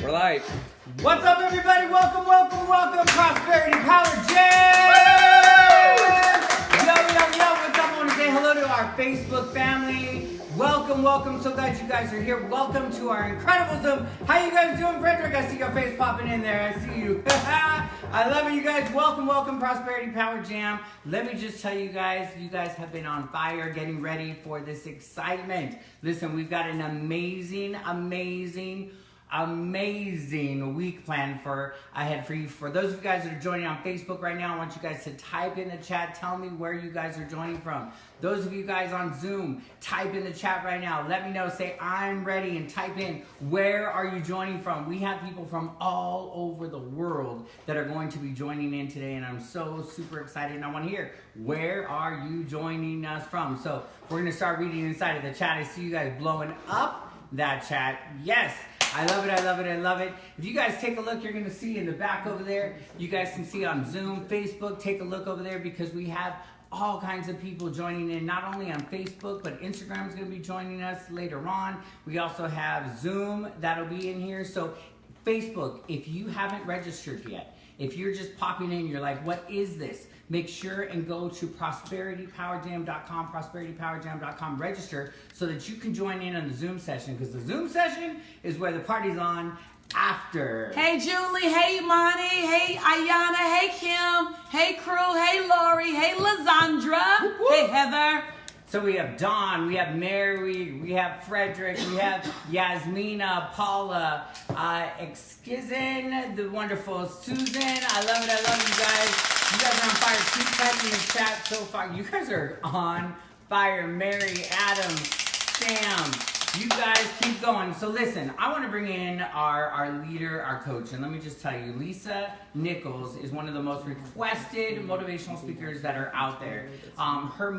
We're live. What's up, everybody? Welcome, Prosperity Power Jam! Yo. What's up? I want to say hello to our Facebook family. Welcome. So glad you guys are here. Welcome to our incredible Zoom. How you guys doing, Frederick? I see your face popping in there. I see you. I love it, you guys. Welcome, Prosperity Power Jam. Let me just tell you guys have been on fire getting ready for this excitement. Listen, we've got an amazing week planned ahead for you. For those of you guys that are joining on Facebook right now, I want you guys to type in the chat. Tell me where you guys are joining from. Those of you guys on Zoom, type in the chat right now. Let me know. Say, I'm ready, and type in, where are you joining from? We have people from all over the world that are going to be joining in today, and I'm so super excited, and I want to hear, where are you joining us from? So we're going to start reading inside of the chat. I see you guys blowing up that chat. Yes. I love it. If you guys take a look, you're going to see in the back over there, you guys can see on Zoom, Facebook, take a look over there because we have all kinds of people joining in, not only on Facebook, but Instagram is going to be joining us later on. We also have Zoom that'll be in here. So Facebook, if you haven't registered yet, if you're just popping in, you're like, what is this? Make sure and go to prosperitypowerjam.com, register so that you can join in on the Zoom session, because the Zoom session is where the party's on after. Hey Julie, hey Imani, hey Ayana, hey Kim, hey Crew, hey Lori, hey Lizandra, whoop, whoop. Hey Heather. So we have Dawn, we have Mary, we have Frederick, we have Yasmina, Paula, Exquizin, the wonderful Susan. I love it, you guys. You guys are on fire. Keep typing in the chat so far. You guys are on fire. Mary, Adam, Sam, you guys keep going. So listen, I want to bring in our leader, our coach. And let me just tell you, Lisa Nichols is one of the most requested motivational speakers that are out there. Her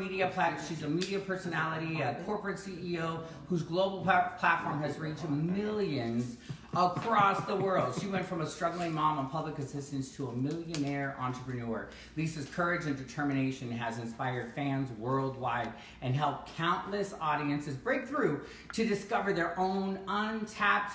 she's a media personality, a corporate CEO whose global platform has reached millions across the world. She went from a struggling mom on public assistance to a millionaire entrepreneur. Lisa's courage and determination has inspired fans worldwide and helped countless audiences break through to discover their own untapped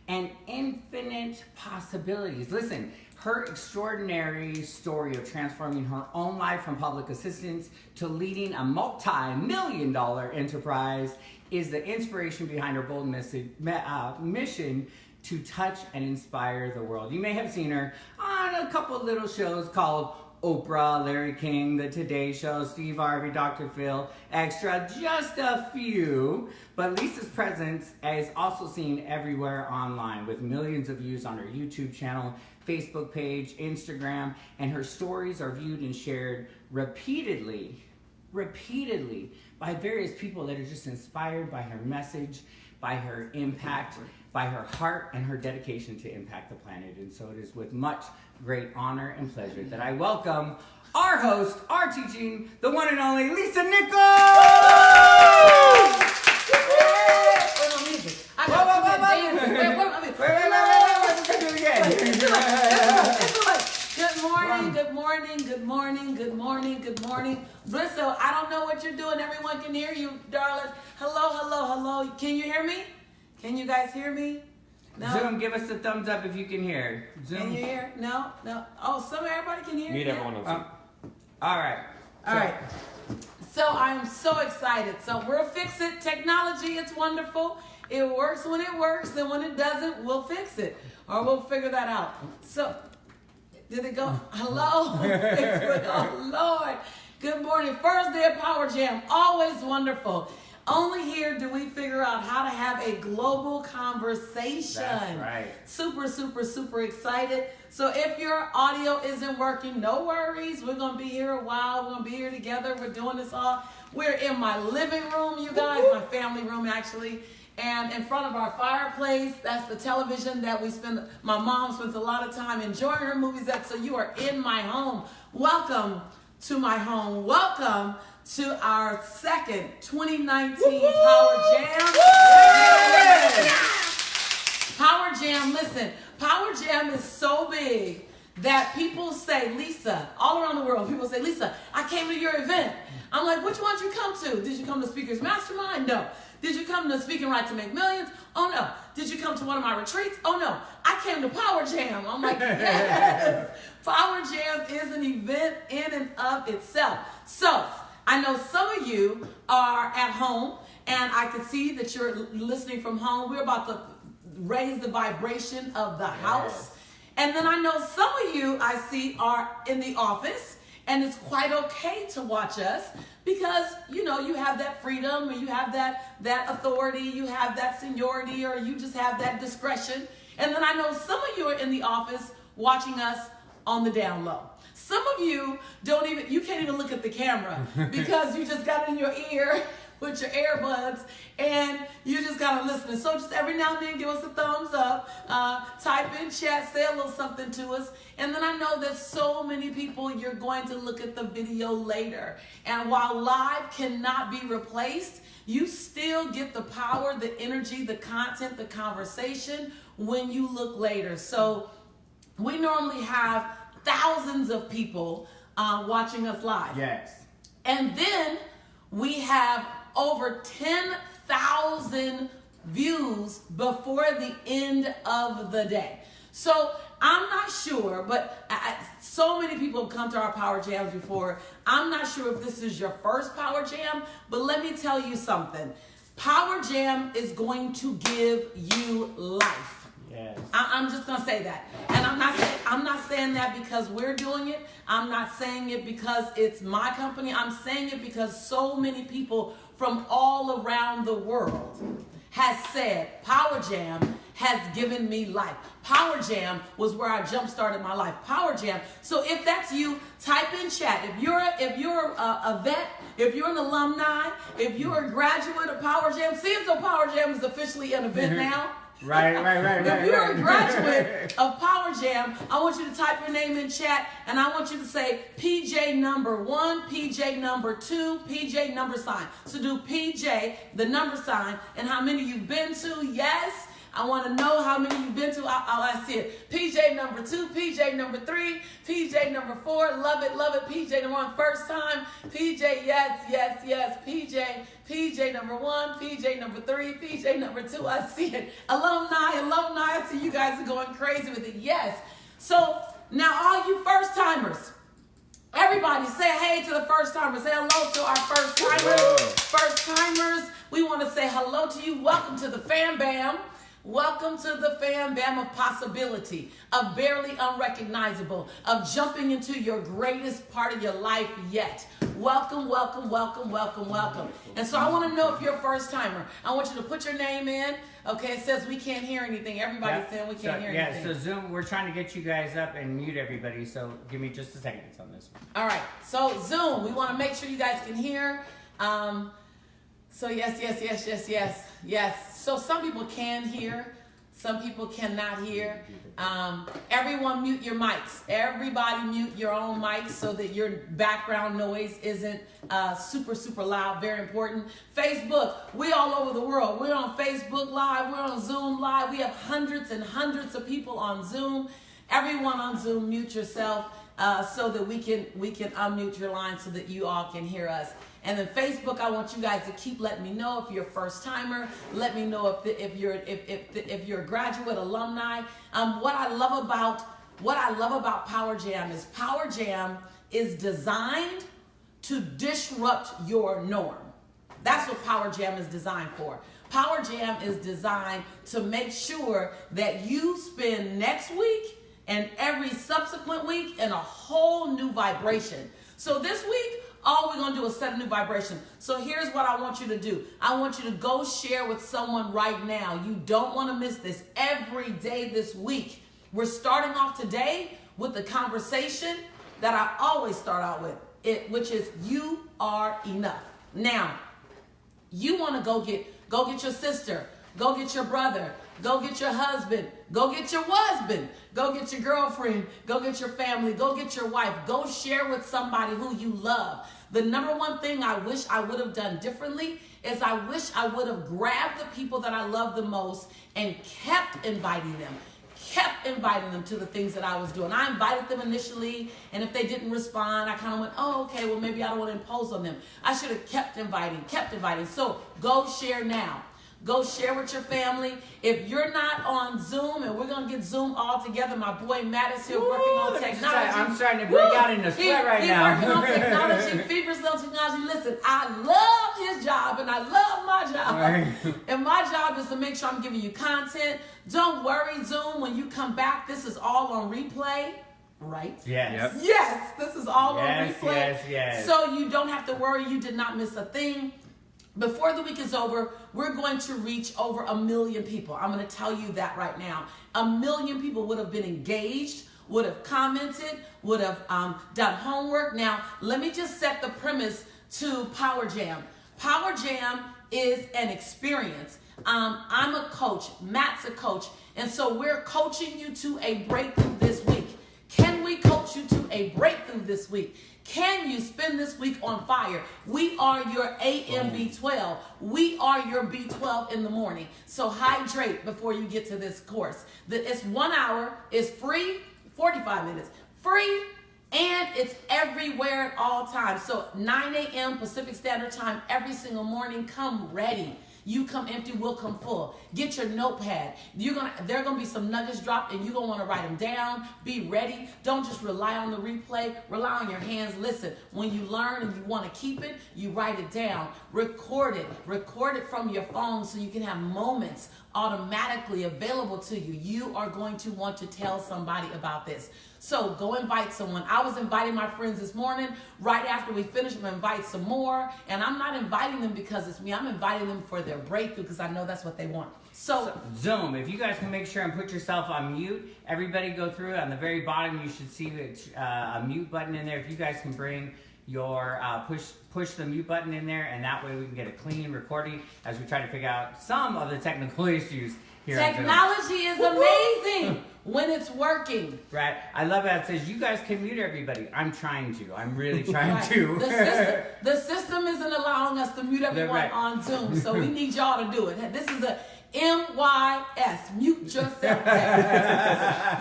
and infinite possibilities. Listen, her extraordinary story of transforming her own life from public assistance to leading a multi-million-dollar enterprise is the inspiration behind her bold mission to touch and inspire the world. You may have seen her on a couple little shows called Oprah, Larry King, The Today Show, Steve Harvey, Dr. Phil, Extra, just a few. But Lisa's presence is also seen everywhere online, with millions of views on her YouTube channel, Facebook page, Instagram, and her stories are viewed and shared repeatedly by various people that are just inspired by her message, by her impact, by her heart and her dedication to impact the planet. And so it is with much great honor and pleasure that I welcome our host, our teaching, the one and only Lisa Nichols! Good morning. Bristol, I don't know what you're doing. Everyone can hear you, darling. Hello. Can you hear me? Can you guys hear me? No? Zoom, give us a thumbs up if you can hear. Zoom. Can you hear? No. Oh, everybody can hear. Need everyone else. All right. So I'm so excited. So we'll fix it. Technology, it's wonderful. It works when it works, and when it doesn't, we'll fix it. Or we'll figure that out. So, did it go? Hello? Oh, Lord. Good morning. First day of Power Jam. Always wonderful. Only here do we figure out how to have a global conversation. That's right. Super excited. So if your audio isn't working, no worries. We're going to be here a while. We're going to be here together. We're doing this all. We're in my living room, you guys, my family room actually. And in front of our fireplace, that's the television that my mom spends a lot of time enjoying her movies at. So you are in my home. Welcome to my home. Welcome to our second 2019 Power Jam. Power Jam, listen, Power Jam is so big that people say, Lisa, all around the world, people say, Lisa, I came to your event. I'm like, which one did you come to? Did you come to Speakers Mastermind? No. Did you come to Speaking Right to Make Millions? Oh no. Did you come to one of my retreats? Oh no. I came to Power Jam. I'm like, yes. Power Jam is an event in and of itself. So I know some of you are at home, and I can see that you're listening from home. We're about to raise the vibration of the house. And then I know some of you I see are in the office, and it's quite okay to watch us because, you know, you have that freedom, or you have that authority, you have that seniority, or you just have that discretion. And then I know some of you are in the office watching us on the down low. Some of you you can't even look at the camera because you just got it in your ear with your earbuds, and you just gotta listen. So just every now and then, give us a thumbs up, type in chat, say a little something to us. And then I know that so many people, you're going to look at the video later. And while live cannot be replaced, you still get the power, the energy, the content, the conversation when you look later. So we normally have thousands of people watching us live. Yes. And then we have over 10,000 views before the end of the day. So I'm not sure, but so many people have come to our Power Jams before. I'm not sure if this is your first Power Jam, but let me tell you something. Power Jam is going to give you life. Yes. I'm just gonna say that, and I'm not saying that because we're doing it. I'm not saying it because it's my company. I'm saying it because so many people from all around the world has said Power Jam has given me life. Power Jam was where I jump started my life. Power Jam. So if that's you, type in chat. If you're a vet, if you're an alumni, if you're a graduate of Power Jam, see if so Power Jam is officially an event now. Right. If you're a graduate of Power Jam, I want you to type your name in chat, and I want you to say PJ number 1, PJ number 2, PJ number sign. So do PJ, the number sign, and how many you've been to. Yes. I want to know how many you've been to. I see it. PJ number 2, PJ number 3, PJ number 4. Love it. PJ number 1, first time. PJ, yes. PJ number 1, PJ number 3, PJ number 2. I see it. Alumni. I see you guys are going crazy with it. Yes. So now all you first timers, everybody say hey to the first timers. Say hello to our first timers. Whoa. First timers, we want to say hello to you. Welcome to the Fam Bam. Welcome to the Fam Bam of possibility, of barely unrecognizable, of jumping into your greatest part of your life yet. Welcome. And so I want to know if you're a first timer. I want you to put your name in. Okay, it says we can't hear anything. Everybody's saying we can't hear anything. Yeah, so Zoom, we're trying to get you guys up and mute everybody, so give me just a second on this one. All right, so Zoom, we want to make sure you guys can hear. So yes. So some people can hear, some people cannot hear. Everyone mute your mics. Everybody mute your own mics so that your background noise isn't super loud. Very important. Facebook, we all over the world. We're on Facebook Live. We're on Zoom Live. We have hundreds and hundreds of people on Zoom. Everyone on Zoom, mute yourself so that we can unmute your line so that you all can hear us. And then Facebook, I want you guys to keep letting me know if you're a first timer. Let me know if you're a graduate, alumni. What I love about Power Jam is designed to disrupt your norm. That's what Power Jam is designed for. Power Jam is designed to make sure that you spend next week and every subsequent week in a whole new vibration. So this week, all we're going to do is set a new vibration. So here's what I want you to do. I want you to go share with someone right now. You don't want to miss this. Every day this week, we're starting off today with the conversation that I always start out with, which is you are enough. Now, you want to go get your sister, go get your brother, go get your husband, go get your husband, go get your girlfriend, go get your family, go get your wife, go share with somebody who you love. The number one thing I wish I would have done differently is I wish I would have grabbed the people that I love the most and kept inviting them to the things that I was doing. I invited them initially, and if they didn't respond, I kind of went, oh, okay, well, maybe I don't want to impose on them. I should have kept inviting. So go share now. Go share with your family. If you're not on Zoom, and we're going to get Zoom all together. My boy Matt is here working on technology. I'm starting to break out in a sweat right now. He's working on technology, feverishly on technology. Listen, I love his job and I love my job. Right. And my job is to make sure I'm giving you content. Don't worry, Zoom, when you come back, this is all on replay. Right? Yes. Yep. Yes, this is all on replay. Yes. So you don't have to worry, you did not miss a thing. Before the week is over, we're going to reach over 1 million people. I'm going to tell you that right now. 1 million people would have been engaged, would have commented, would have done homework. Now, let me just set the premise to Power Jam. Power Jam is an experience. I'm a coach. Matt's a coach. And so we're coaching you to a breakthrough this week. Can we coach you to a breakthrough this week? Can you spend this week on fire? We are your AM B12. We are your B12 in the morning. So hydrate before you get to this course. It's 1 hour, it's free, 45 minutes, free, and it's everywhere at all times. So 9 a.m. Pacific Standard Time every single morning. Come ready. You come empty, we'll come full. Get your notepad. There are gonna be some nuggets dropped, and you're gonna want to write them down. Be ready. Don't just rely on the replay. Rely on your hands. Listen, when you learn and you want to keep it, you write it down. Record it. Record it from your phone so you can have moments automatically available to you. You are going to want to tell somebody about this. So go invite someone. I was inviting my friends this morning. Right after we finish, I'm going to invite some more. And I'm not inviting them because it's me. I'm inviting them for their breakthrough because I know that's what they want. So Zoom, if you guys can make sure and put yourself on mute, everybody go through it. On the very bottom, you should see a mute button in there. If you guys can bring your push the mute button in there, and that way we can get a clean recording as we try to figure out some of the technical issues here. Technology is amazing when it's working. Right. I love how it says you guys can mute everybody. I'm trying to. I'm really trying to. The system isn't allowing us to mute everyone on Zoom, so we need y'all to do it. This is a MYS, mute yourself.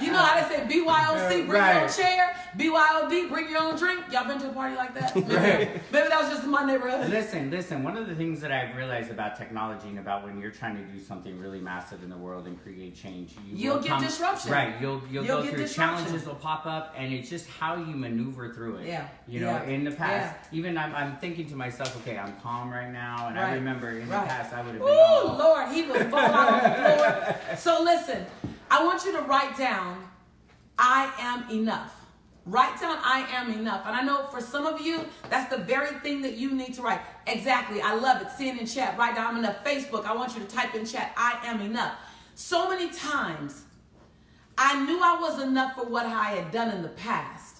You know how they say BYOC, bring your own chair. BYOD, bring your own drink. Y'all been to a party like that? Maybe that was just in my neighborhood. Listen. One of the things that I've realized about technology and about when you're trying to do something really massive in the world and create change, you'll get disruption. Right. You'll go through challenges will pop up, and it's just how you maneuver through it. Yeah. You know, in the past, even I'm thinking to myself, okay, I'm calm right now, and I remember in the past I would have been. Oh Lord, he would fall out on the floor. So listen, I want you to write down, I am enough. Write down, I am enough. And I know for some of you, that's the very thing that you need to write. Exactly. I love it. See it in chat. Write down, I'm enough. Facebook, I want you to type in chat, I am enough. So many times, I knew I was enough for what I had done in the past.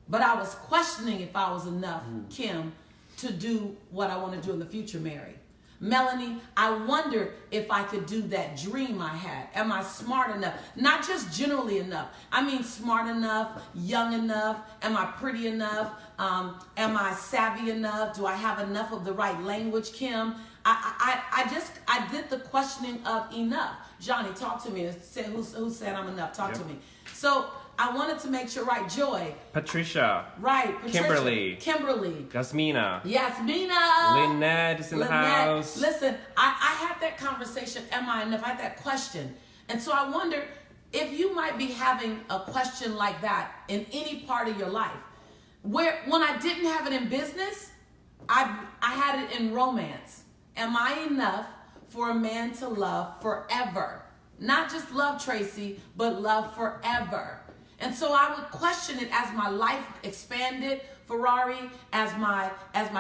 But I was questioning if I was enough, Kim, to do what I want to do in the future, Mary. Melanie, I wondered if I could do that dream I had. Am I smart enough? Not just generally enough. I mean smart enough, young enough. Am I pretty enough? Am I savvy enough? Do I have enough of the right language, Kim? I did the questioning of enough. Johnny, talk to me. Who said I'm enough? Talk to me. So I wanted to make sure, right, Joy. Patricia. Right, Patricia. Kimberly. Yasmina. Lynette is in the house. Listen, I had that conversation, am I enough? I had that question. And so I wonder if you might be having a question like that in any part of your life. When I didn't have it in business, I had it in romance. Am I enough for a man to love forever? Not just love Tracy, but love forever. And so I would question it as my life expanded, Ferrari, as my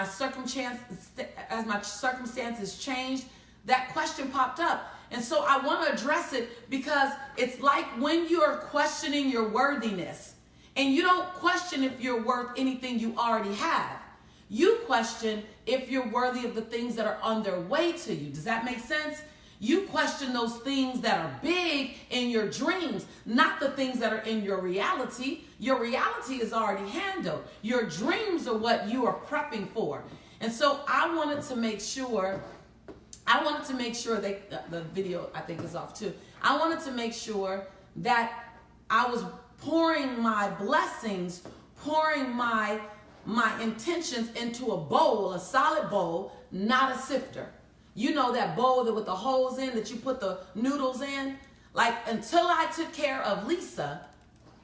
circumstances changed. That question popped up. And so I want to address it because it's like when you're questioning your worthiness, and you don't question if you're worth anything you already have. You question if you're worthy of the things that are on their way to you. Does that make sense? You question those things that are big in your dreams, not the things that are in your reality. Your reality is already handled. Your dreams are what you are prepping for. And so I wanted to make sure that the video, I think, is off too. I wanted to make sure that I was pouring my blessings, pouring my intentions into a bowl, a solid bowl, not a sifter. You know that bowl with the holes in that you put the noodles in? Like, until I took care of Lisa,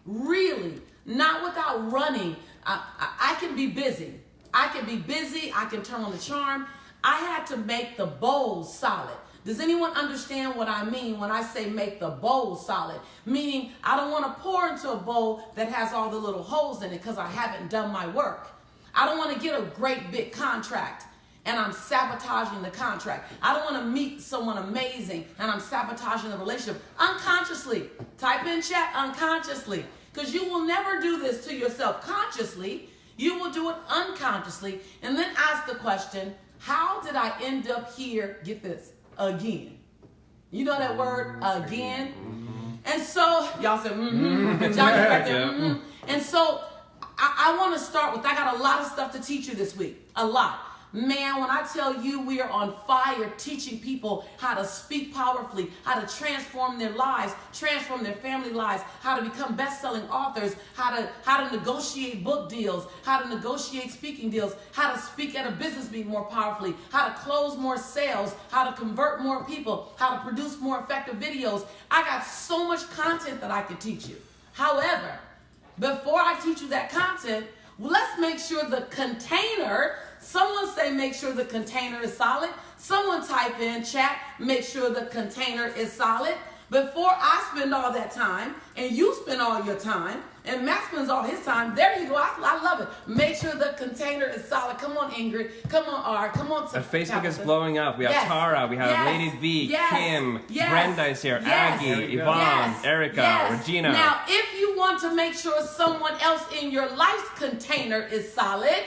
really, not without running. I can be busy. I can turn on the charm. I had to make the bowl solid. Does anyone understand what I mean when I say make the bowl solid? Meaning, I don't want to pour into a bowl that has all the little holes in it because I haven't done my work. I don't want to get a great big contract and I'm sabotaging the contract. I don't want to meet someone amazing and I'm sabotaging the relationship unconsciously. Type in chat, unconsciously. Because you will never do this to yourself consciously. You will do it unconsciously. And then ask the question, how did I end up here, get this, again? You know that word, again? And so, y'all said, Johnny's right there, And so, I want to start with, I got a lot of stuff to teach you this week. A lot. Man, when I tell you we are on fire teaching people how to speak powerfully, how to transform their lives, transform their family lives, how to become best-selling authors, how to negotiate book deals, how to negotiate speaking deals, how to speak at a business meeting more powerfully, how to close more sales, how to convert more people, how to produce more effective videos. I got so much content that I could teach you. However, before I teach you that content, let's make sure the container, someone say make sure the container is solid. Someone type in chat, make sure the container is solid. Before I spend all that time, and you spend all your time, and Matt spends all his time, there you go, I love it. Make sure the container is solid. Come on, Ingrid. Come on, R. Come on. And Facebook is blowing up. We have Tara, we have Lady V, Kim, Brenda is here, Aggie, Yvonne, Erica, Regina. Now, if you want to make sure someone else in your life's container is solid,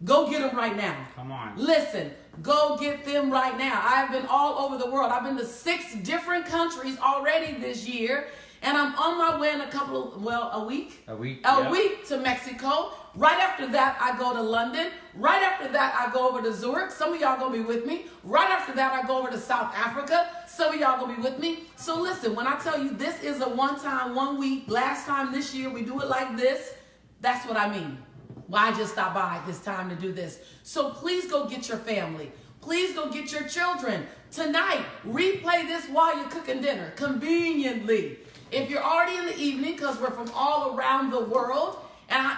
go get them right now. Come on. Listen, go get them right now. I've been all over the world. I've been to 6 different countries already this year. And I'm on my way in a week. A week to Mexico. Right after that, I go to London. Right after that, I go over to Zurich. Some of y'all gonna be with me. Right after that, I go over to South Africa. Some of y'all gonna be with me. So listen, when I tell you this is a one-time, 1 week, last time this year, we do it like this, that's what I mean. Why just stop by this time to do this? So please go get your family. Please go get your children. Tonight, replay this while you're cooking dinner, conveniently. If you're already in the evening, because we're from all around the world, and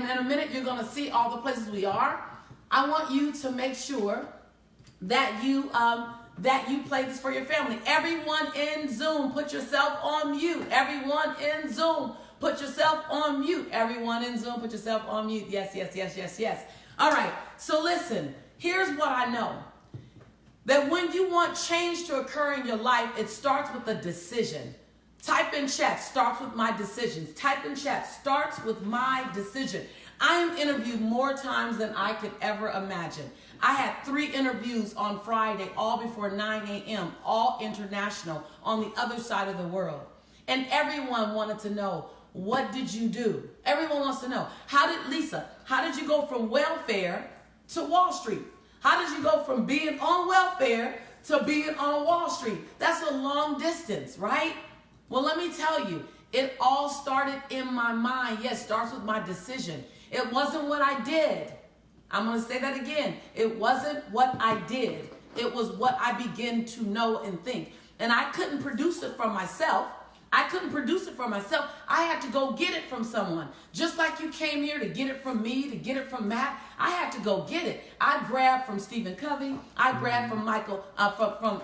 in a minute you're going to see all the places we are, I want you to make sure that you play this for your family. Everyone in Zoom, put yourself on mute. Everyone in Zoom, put yourself on mute. Everyone in Zoom, put yourself on mute. Yes. All right, so listen, here's what I know. That when you want change to occur in your life, it starts with a decision. Type in chat, starts with my decisions. Type in chat, starts with my decision. I am interviewed more times than I could ever imagine. I had 3 interviews on Friday, all before 9 a.m., all international, on the other side of the world. And everyone wanted to know, what did you do? Everyone wants to know, how did you go from welfare to Wall Street? How did you go from being on welfare to being on Wall Street? That's a long distance, right? Well, let me tell you, it all started in my mind. Yes, starts with my decision. It wasn't what I did. I'm going to say that again. It wasn't what I did. It was what I began to know and think. And I couldn't produce it from myself. I had to go get it from someone. Just like you came here to get it from me, to get it from Matt, I had to go get it. I grabbed from Stephen Covey. I grabbed from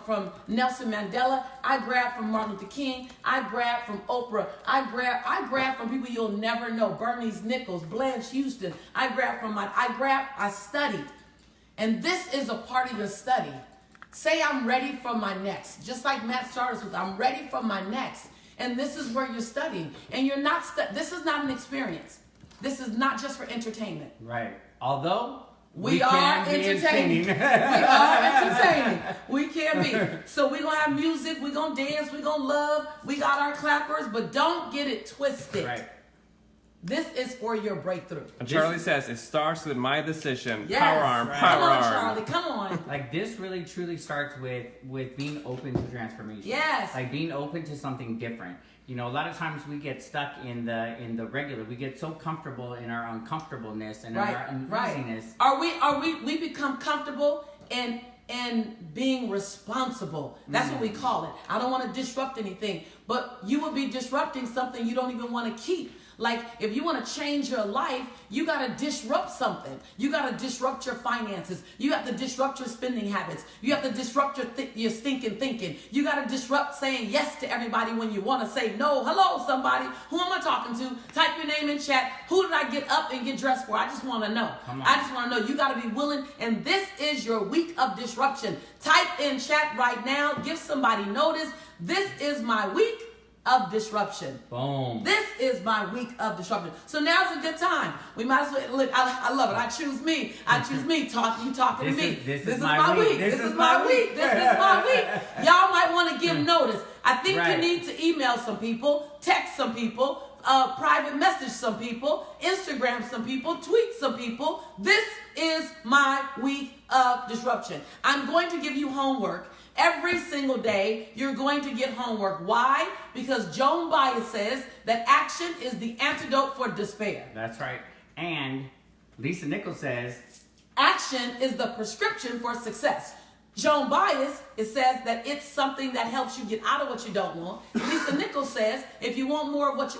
from Nelson Mandela. I grabbed from Martin Luther King. I grabbed from Oprah. I grabbed from people you'll never know. Bernice Nichols, Blanche Houston. I studied. And this is a part of your study. Say I'm ready for my next. Just like Matt started us with, I'm ready for my next. And this is where you're studying. And you're not, this is not an experience. This is not just for entertainment. Right. Although we are entertaining. We are entertaining. We can be. So we're going to have music. We're going to dance. We're going to love. We got our clappers. But don't get it twisted. Right. This is for your breakthrough. And Charlie says, it starts with my decision. Yes. Power arm, Come power on, arm. Charlie, come on. Like, this really truly starts with being open to transformation. Yes. Like, being open to something different. You know, a lot of times we get stuck in the regular. We get so comfortable in our uncomfortableness and in our uneasiness. We become comfortable in and being responsible. That's what we call it. I don't want to disrupt anything, but you will be disrupting something you don't even want to keep. Like, if you want to change your life, you got to disrupt something. You got to disrupt your finances. You have to disrupt your spending habits. You have to disrupt your stinking thinking. You got to disrupt saying yes to everybody when you want to say no. Hello, somebody. Who am I talking to? Type your name in chat. Who did I get up and get dressed for? I just want to know. I just want to know. You got to be willing. And this is your week of disruption. Type in chat right now. Give somebody notice. This is my week of disruption. Boom. This is my week of disruption. So now's a good time. We might as well look. I love it. I choose me. You talking to me. This is my week. This is my week. This is my week. Y'all might want to give notice. I think you need to email some people, text some people, private message some people, Instagram some people, tweet some people. This is my week of disruption. I'm going to give you homework. Every single day, you're going to get homework. Why? Because Joan Baez says that action is the antidote for despair. That's right. And Lisa Nichols says, action is the prescription for success. Joan Baez, it says that it's something that helps you get out of what you don't want. Lisa Nichols says, if you want more of what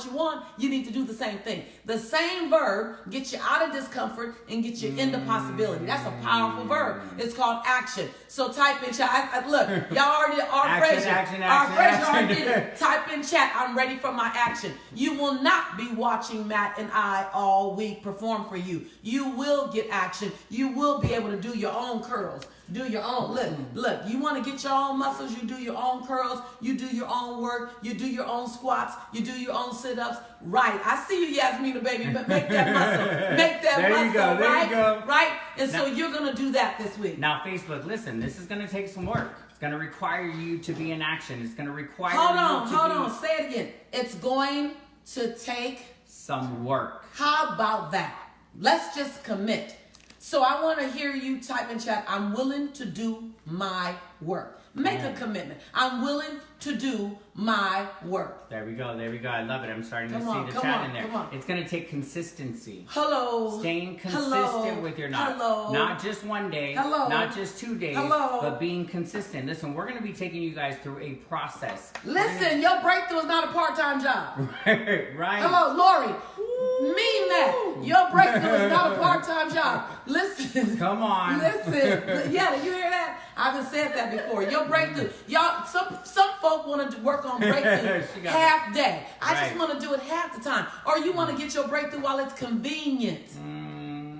you want, you need to do the same thing. The same verb gets you out of discomfort and gets you into possibility. That's a powerful verb. It's called action. So type in chat. Look, y'all already already did it. Type in chat. I'm ready for my action. You will not be watching Matt and I all week perform for you. You will get action. You will be able to do your own curls. Do your own. Look, you want to get your own muscles, you do your own curls, you do your own work, you do your own squats, you do your own sit-ups. Right. I see you, Yasmina, baby, but make that muscle. Make that muscle. There you go. Right? And so you're going to do that this week. Now, Facebook, listen, this is going to take some work. It's going to require you to be in action. It's going to require Hold on. Say it again. It's going to take some work. How about that? Let's just commit. So I want to hear you type in chat, I'm willing to do my work. Make a commitment. I'm willing to do my work. There we go. I love it. I'm starting to see the chat in there. It's going to take consistency. Hello. Staying consistent with your not just one day, not just 2 days, but being consistent. Listen, we're going to be taking you guys through a process. Listen, your breakthrough is not a part-time job. Right. Hello, Lori. Mean that. Your breakthrough is not a part-time job. Listen. Come on. Listen. Yeah, you hear that? I haven't said that before. Your breakthrough. Y'all, some folk want to work on breakthrough half day. I just want to do it half the time. Or you want to get your breakthrough while it's convenient.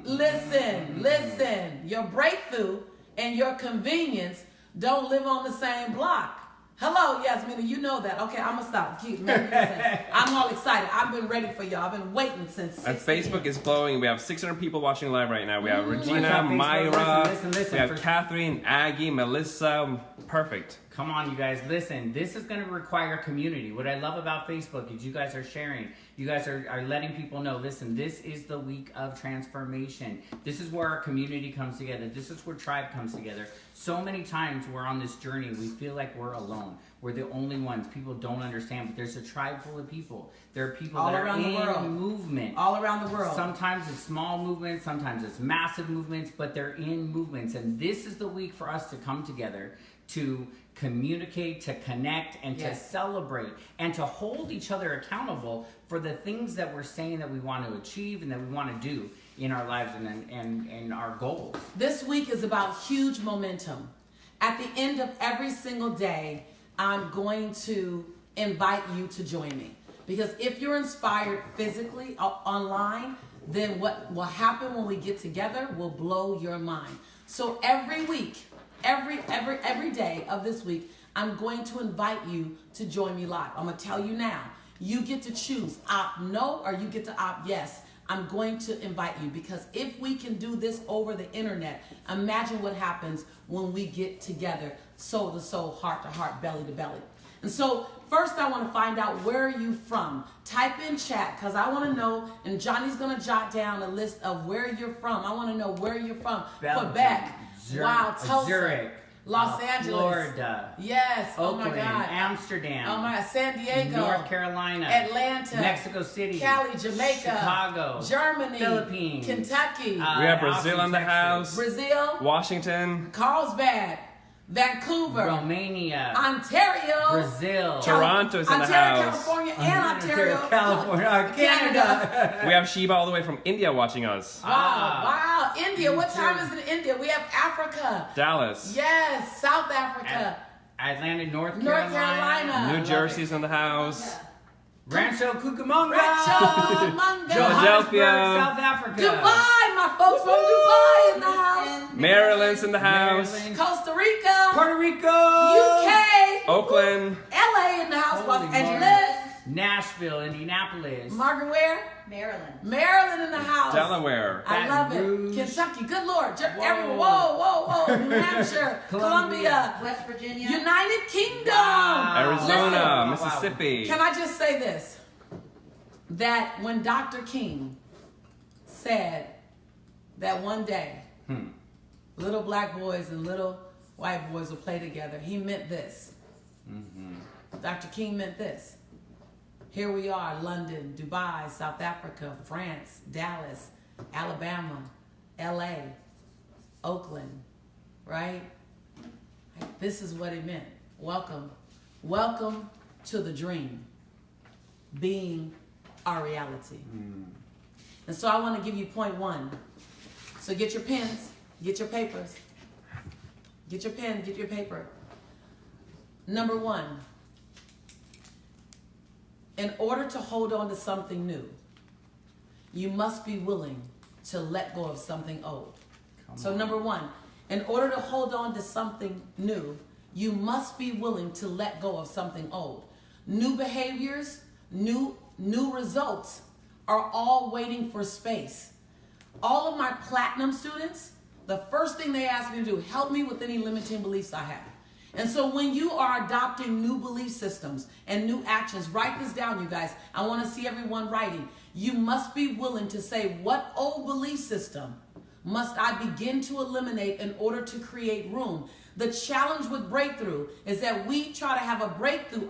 Listen. Your breakthrough and your convenience don't live on the same block. Hello, Yasmina, you know that. Okay, I'm going to stop. Keep making sense. I'm all excited. I've been ready for y'all. I've been waiting since 6 And Facebook is blowing. We have 600 people watching live right now. We have Regina, Myra, listen, we have Catherine, Aggie, Melissa. Perfect. Come on, you guys. Listen, this is going to require community. What I love about Facebook is you guys are sharing. You guys are letting people know, listen, this is the week of transformation. This is where our community comes together. This is where tribe comes together. So many times we're on this journey, we feel like we're alone. We're the only ones. People don't understand, but there's a tribe full of people. There are people all that around are in the world. movement. All around the world. Sometimes it's small movements, sometimes it's massive movements, but they're in movements. And this is the week for us to come together to communicate, to connect, and to celebrate, and to hold each other accountable for the things that we're saying that we want to achieve and that we want to do in our lives and our goals. This week is about huge momentum. At the end of every single day, I'm going to invite you to join me. Because if you're inspired physically online, then what will happen when we get together will blow your mind. So every week, every day of this week, I'm going to invite you to join me live. I'm going to tell you now, you get to choose opt no or you get to opt yes. I'm going to invite you because if we can do this over the internet, imagine what happens when we get together, soul to soul, heart to heart, belly to belly. And so first I want to find out where are you from. Type in chat because I want to know, and Johnny's going to jot down a list of where you're from. I want to know where you're from. Belgium, Quebec. Wow, Tulsa. Zurich. Los Angeles. Florida. Yes. Oakland. Oh my God. Amsterdam. Oh my God. San Diego. North Carolina. Atlanta. Mexico City. Cali, Jamaica. Chicago. Germany. Philippines. Kentucky. We have Brazil Austin, in the Texas. house. Brazil. Washington. Carlsbad. Vancouver. Romania. Ontario. Brazil. Toronto's in the Ontario, house. California, and Ontario, California. Canada. We have Sheba all the way from India watching us. Wow. India. What time is it in India? We have Africa. Dallas. Yes. South Africa. Atlanta, North North Carolina. Carolina. New Jersey's in the house. Rancho Cucamonga. Philadelphia. Johannesburg, South Africa. Dubai. My folks from Dubai in the house. Maryland's in the house. Maryland. Costa Rica. Puerto Rico. UK. Oakland. LA in the house. Holy Los Angeles. Nashville, Indianapolis. Margaret where? Maryland. Maryland in the house. Delaware. I love Baton it. Rouge. Kentucky. Good Lord. Everywhere. Whoa. Whoa. New Hampshire. Columbia. West Virginia. United Kingdom. Wow. Arizona. Listen. Mississippi. Can I just say this? That when Dr. King said that one day little black boys and little white boys will play together, he meant this. Dr. King meant this. Here we are, London, Dubai, South Africa, France, Dallas, Alabama, LA, Oakland, right? This is what it meant. Welcome. Welcome to the dream being our reality. And so I want to give you point one. So get your pens, get your papers, get your pen, get your paper. Number one, in order to hold on to something new, you must be willing to let go of something old. So number one, in order to hold on to something new, you must be willing to let go of something old. New behaviors, new results are all waiting for space. All of my platinum students, the first thing they ask me to do, help me with any limiting beliefs I have. And so when you are adopting new belief systems and new actions, write this down, you guys. I want to see everyone writing. You must be willing to say, what old belief system must I begin to eliminate in order to create room? The challenge with breakthrough is that we try to have a breakthrough,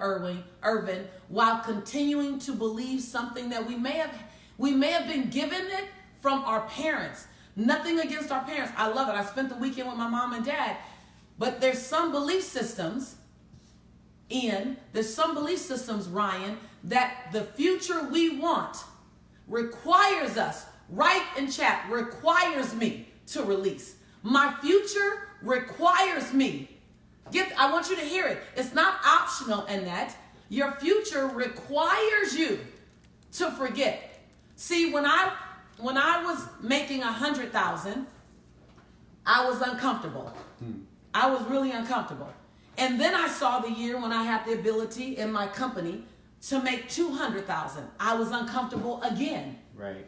Irvin, while continuing to believe something that we may have been given it from our parents. Nothing against our parents. I love it. I spent the weekend with my mom and dad. But there's some belief systems, Ryan, that the future we want requires us, write in chat, requires me to release. My future requires me. I want you to hear it. It's not optional, Annette. Your future requires you to forget. See, when I was making $100,000, I was uncomfortable. I was really uncomfortable. And then I saw the year when I had the ability in my company to make $200,000. I was uncomfortable again. Right.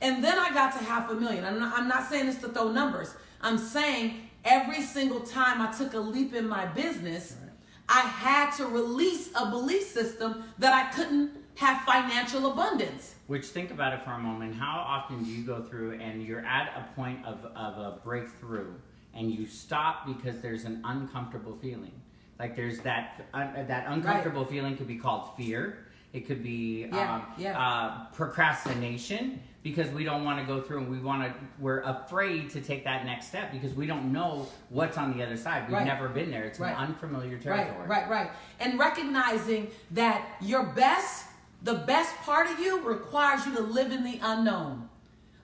And then I got to $500,000. I'm not saying this to throw numbers. I'm saying every single time I took a leap in my business, I had to release a belief system that I couldn't have financial abundance. Which, think about it for a moment. How often do you go through and you're at a point of a breakthrough and you stop because there's an uncomfortable feeling? Like there's that uncomfortable feeling could be called fear. It could be procrastination, because we don't want to go through and we're afraid to take that next step because we don't know what's on the other side. We've never been there. It's an unfamiliar territory. Right. And recognizing that the best part of you requires you to live in the unknown.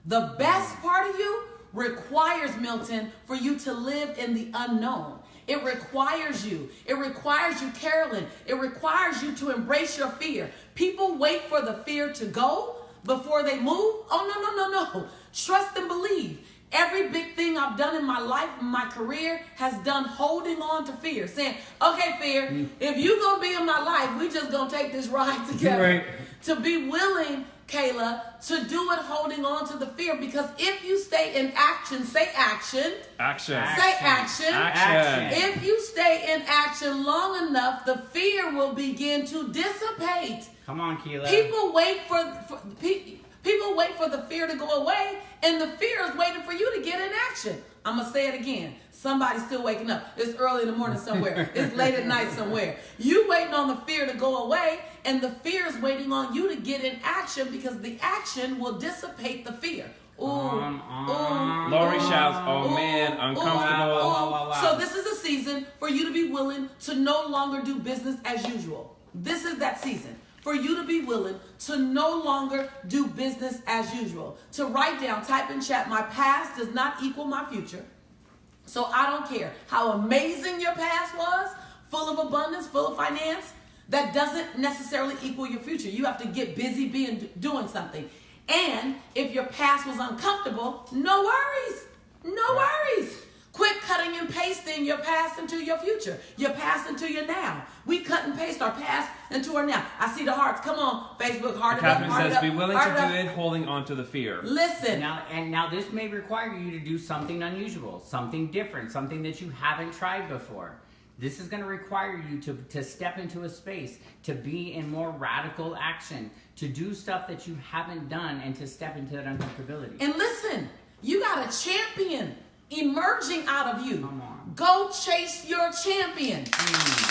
The best part of you requires, Milton, for you to live in the unknown. It requires you. It requires you, Carolyn. It requires you to embrace your fear. People wait for the fear to go before they move. Oh, no. Trust and believe. Every big thing I've done in my life, in my career, has done holding on to fear. Saying, okay, fear, if you going to be in my life, we just going to take this ride together. Right. To be willing, Kayla, to do it holding on to the fear. Because if you stay in action, say action. Action. Say action. Action. If you stay in action long enough, the fear will begin to dissipate. Come on, Keela. People wait for the fear to go away, and the fear is waiting for you to get in action. I'm going to say it again. Somebody's still waking up. It's early in the morning somewhere. It's late at night somewhere. You waiting on the fear to go away, and the fear is waiting on you to get in action, because the action will dissipate the fear. Lori shouts, oh man, uncomfortable. So this is a season for you to be willing to no longer do business as usual. This is that season for you to be willing to no longer do business as usual. To write down, type in chat, my past does not equal my future. So I don't care how amazing your past was, full of abundance, full of finance, that doesn't necessarily equal your future. You have to get busy doing something. And if your past was uncomfortable, no worries. No worries. Quit cutting and pasting your past into your future, your past into your now. We cut and paste our past into our now. I see the hearts. Come on, Facebook, heart it up. Catherine says, be willing to do it, holding on to the fear. Listen. Now this may require you to do something unusual, something different, something that you haven't tried before. This is going to require you to step into a space, to be in more radical action, to do stuff that you haven't done, and to step into that uncomfortability. And listen, you got a champion emerging out of you. Come on. Go chase your champion.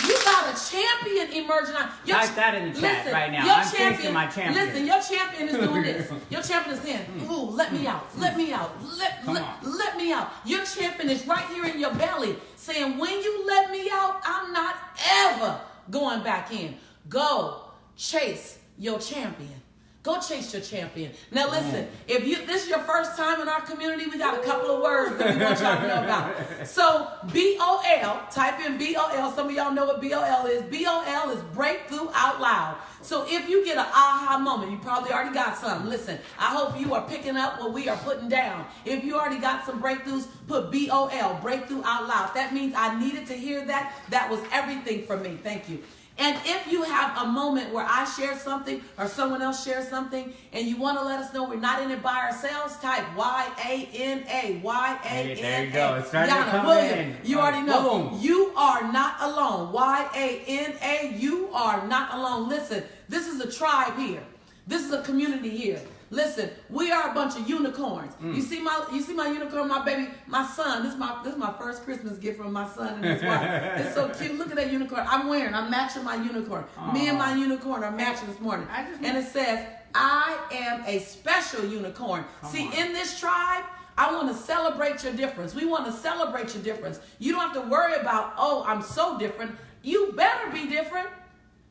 You got a champion emerging out. Type that in the chat right now. I'm chasing my champion. Listen, your champion is doing this. Your champion is saying, ooh, let me out. Let me out. Let me out. Your champion is right here in your belly saying, when you let me out, I'm not ever going back in. Go chase your champion. Go chase your champion. Now listen, if this is your first time in our community, we got a couple of words that we want y'all to know about. So BOL, type in BOL. Some of y'all know what BOL is. BOL is breakthrough out loud. So if you get an aha moment, you probably already got some. Listen, I hope you are picking up what we are putting down. If you already got some breakthroughs, put BOL, breakthrough out loud. That means I needed to hear that. That was everything for me. Thank you. And if you have a moment where I share something or someone else shares something and you want to let us know we're not in it by ourselves, type YANA, YANA. There you go. It's starting to come in. You already know. Boom. You are not alone. YANA, you are not alone. Listen, this is a tribe here. This is a community here. Listen, we are a bunch of unicorns. You see my unicorn, my baby, my son. This is my first Christmas gift from my son and his wife. It's so cute. Look at that unicorn. I'm matching my unicorn. Aww. Me and my unicorn are matching this morning. And it says, I am a special unicorn. In this tribe, I want to celebrate your difference. We want to celebrate your difference. You don't have to worry about, oh, I'm so different. You better be different.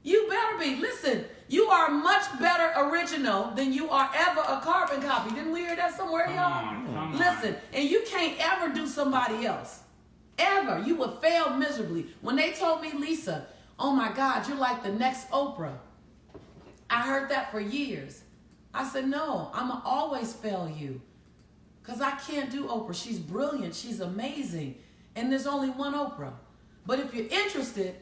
You better be. Listen, you are much better original than you are ever a carbon copy. Didn't we hear that somewhere, y'all? Listen, and you can't ever do somebody else. Ever. You would fail miserably. When they told me, Lisa, oh my God, you're like the next Oprah. I heard that for years. I said, no, I'm going to always fail you. Because I can't do Oprah. She's brilliant. She's amazing. And there's only one Oprah. But if you're interested,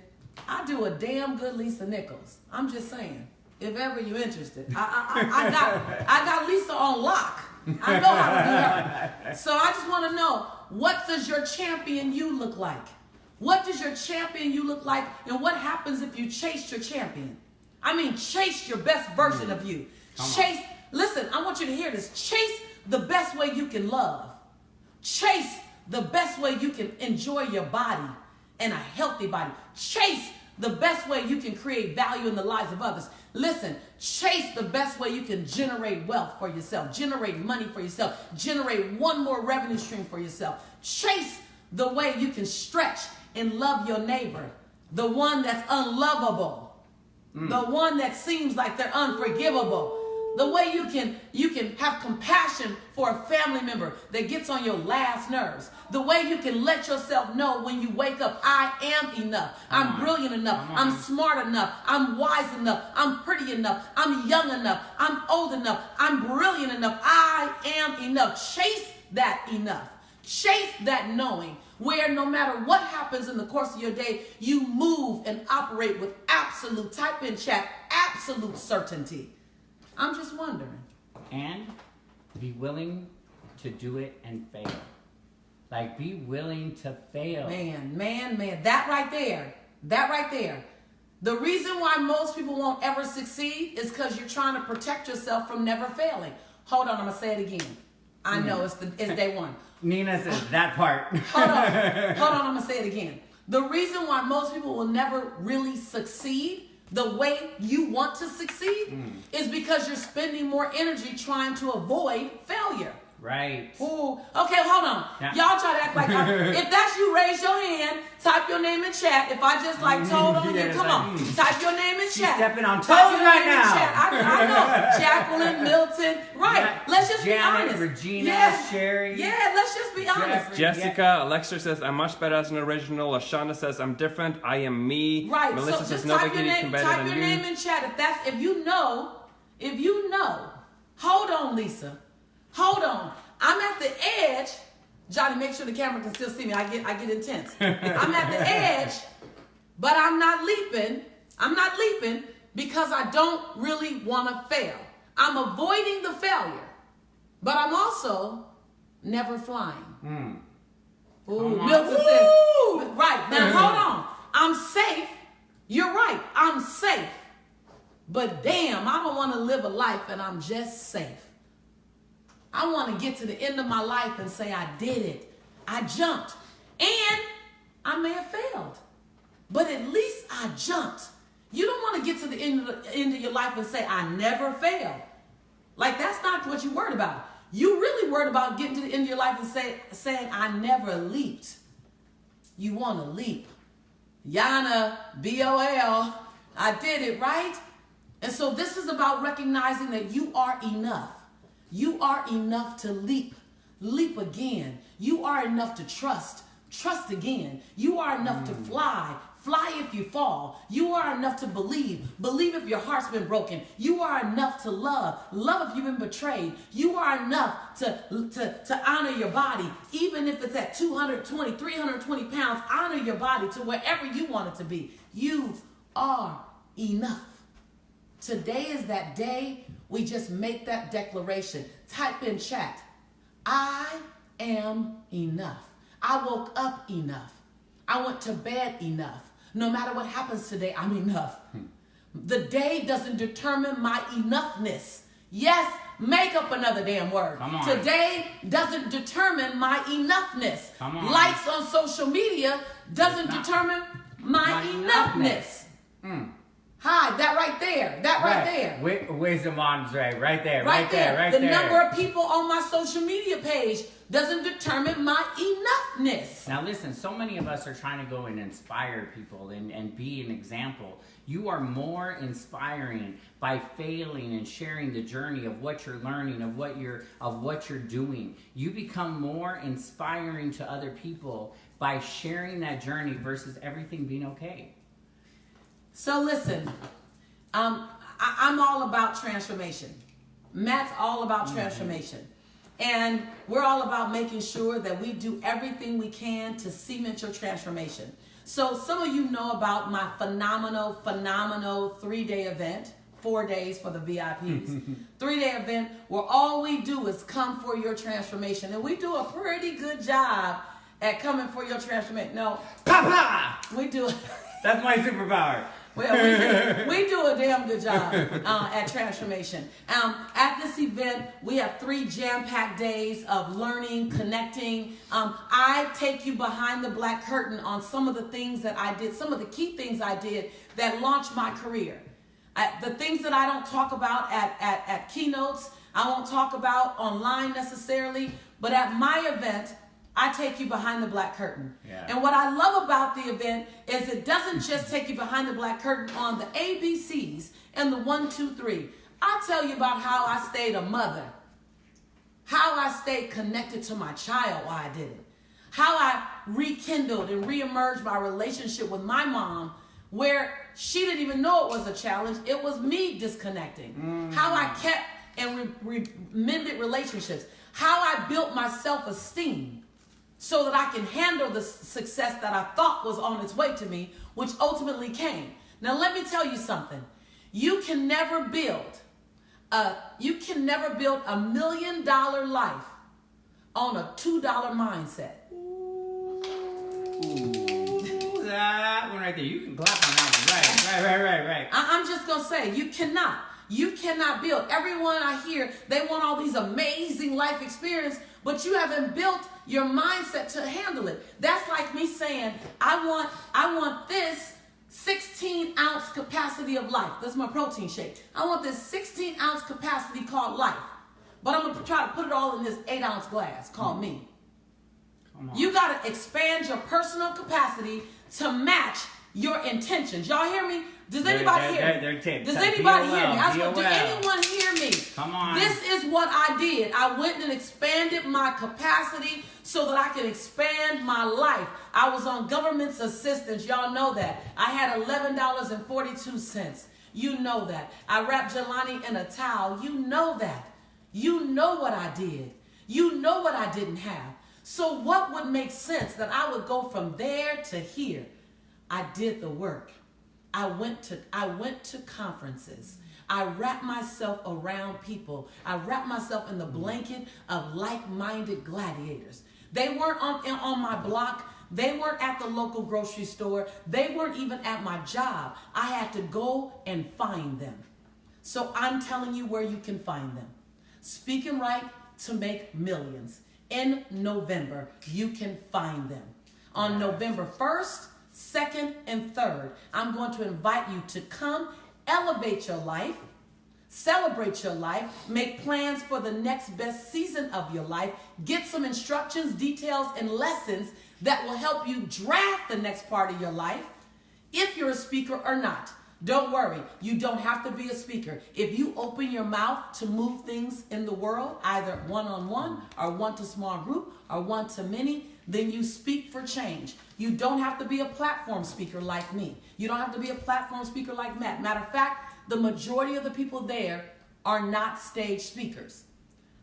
I do a damn good Lisa Nichols. I'm just saying. If ever you're interested. I got Lisa on lock. I know how to do her. So I just want to know, what does your champion you look like? What does your champion you look like? And what happens if you chase your champion? I mean, chase your best version of you. Listen, I want you to hear this. Chase the best way you can love. Chase the best way you can enjoy your body and a healthy body. Chase the best way you can create value in the lives of others. Listen, chase the best way you can generate wealth for yourself, generate money for yourself, generate one more revenue stream for yourself. Chase the way you can stretch and love your neighbor, the one that's unlovable, the one that seems like they're unforgivable. The way you can have compassion for a family member that gets on your last nerves. The way you can let yourself know when you wake up, I am enough. I'm brilliant enough. I'm smart enough. I'm wise enough. I'm pretty enough. I'm young enough. I'm old enough. I'm brilliant enough. I am enough. Chase that enough. Chase that knowing where no matter what happens in the course of your day, you move and operate with absolute, type in chat, absolute certainty. I'm just wondering. And be willing to do it and fail. Like, be willing to fail. Man. That right there. The reason why most people won't ever succeed is because you're trying to protect yourself from never failing. Hold on, I'm going to say it again. I know it's day one. Nina says that part. Hold on, I'm gonna say it again. The reason why most people will never really succeed the way you want to succeed is because you're spending more energy trying to avoid failure. Right. Ooh. Okay, hold on. Yeah. Y'all try to act like if that's you, raise your hand. Type your name in chat. If I just told on you, come on. Type your name in chat. Stepping on toes right now. I know. Jacqueline, Milton. Right. Let's just Janet, be honest. Regina, Sherry. Yeah, let's just be honest. Jessica, Alexa says, I'm much better as an original. Ashana says, I'm different. I am me. Right. Melissa so says, just nobody can better type than your you. name in chat. If you know. Hold on, Lisa. Hold on. I'm at the edge. Johnny, make sure the camera can still see me. I get intense. I'm at the edge, but I'm not leaping. I'm not leaping because I don't really want to fail. I'm avoiding the failure, but I'm also never flying. Ooh, Milton said, right. Now, hold on. I'm safe. You're right. I'm safe. But damn, I don't want to live a life and I'm just safe. I want to get to the end of my life and say I did it. I jumped. And I may have failed. But at least I jumped. You don't want to get to the end of your life and say I never failed. Like, that's not what you're worried about. You really worried about getting to the end of your life and saying I never leaped. You want to leap. Yana, BOL, I did it, right? And so this is about recognizing that you are enough. You are enough to leap. Leap again. You are enough to trust. Trust again. You are enough to fly. Fly if you fall. You are enough to believe. Believe if your heart's been broken. You are enough to love. Love if you've been betrayed. You are enough to honor your body. Even if it's at 220, 320 pounds, honor your body to wherever you want it to be. You are enough. Today is that day we just make that declaration. Type in chat, I am enough. I woke up enough. I went to bed enough. No matter what happens today, I'm enough. The day doesn't determine my enoughness. Yes, make up another damn word. Come on. Today doesn't determine my enoughness. Come on. Likes on social media doesn't determine my enoughness. Hi, that right there. That right there. Wisdom Andre, right there. The number of people on my social media page doesn't determine my enoughness. Now listen, so many of us are trying to go and inspire people and be an example. You are more inspiring by failing and sharing the journey of what you're learning, of what you're doing. You become more inspiring to other people by sharing that journey versus everything being okay. So listen, I'm all about transformation. Matt's all about transformation. And we're all about making sure that we do everything we can to cement your transformation. So some of you know about my phenomenal 3-day event, 4 days for the VIPs. 3-day event where all we do is come for your transformation. And we do a pretty good job at coming for your transformation. No, Papa! we do. That's my superpower. Well, we do a damn good job at transformation. At this event, we have 3 jam-packed days of learning, connecting. I take you behind the black curtain on some of the things that I did, some of the key things I did that launched my career. The things that I don't talk about at keynotes, I won't talk about online necessarily, but at my event, I take you behind the black curtain. Yeah. And what I love about the event is it doesn't just take you behind the black curtain on the ABCs and the 1, 2, 3. I tell you about how I stayed a mother, how I stayed connected to my child while I did it, how I rekindled and reemerged my relationship with my mom where she didn't even know it was a challenge. It was me disconnecting. How I kept and mended relationships, how I built my self-esteem so that I can handle the success that I thought was on its way to me, which ultimately came. Now let me tell you something. You can never build a $1 million life on a $2 mindset. Ooh, that one right there. You can clap on that one. Right. I'm just gonna say, you cannot. You cannot build. Everyone I hear, they want all these amazing life experience, but you haven't built your mindset to handle it. That's like me saying, I want this 16-ounce capacity of life. That's my protein shake. I want this 16-ounce capacity called life. But I'm going to try to put it all in this 8-ounce glass called me. You got to expand your personal capacity to match your intentions. Y'all hear me? Does anybody hear me? Does anybody hear me? Does anyone hear me? Come on. This is what I did. I went and expanded my capacity so that I could expand my life. I was on government's assistance. Y'all know that. I had $11.42. You know that. I wrapped Jelani in a towel. You know that. You know what I did. You know what I didn't have. So what would make sense that I would go from there to here? I did the work. I went to conferences. I wrapped myself around people. I wrapped myself in the blanket of like-minded gladiators. They weren't on my block. They weren't at the local grocery store. They weren't even at my job. I had to go and find them. So I'm telling you where you can find them. Speaking Right to Make Millions. In November, you can find them. On November 1st, 2nd, and 3rd, I'm going to invite you to come elevate your life, celebrate your life, make plans for the next best season of your life, get some instructions, details, and lessons that will help you draft the next part of your life, if you're a speaker or not. Don't worry, you don't have to be a speaker. If you open your mouth to move things in the world, either one-on-one or one to small group or one to many, then you speak for change. You don't have to be a platform speaker like me. You don't have to be a platform speaker like Matt. Matter of fact, the majority of the people there are not stage speakers.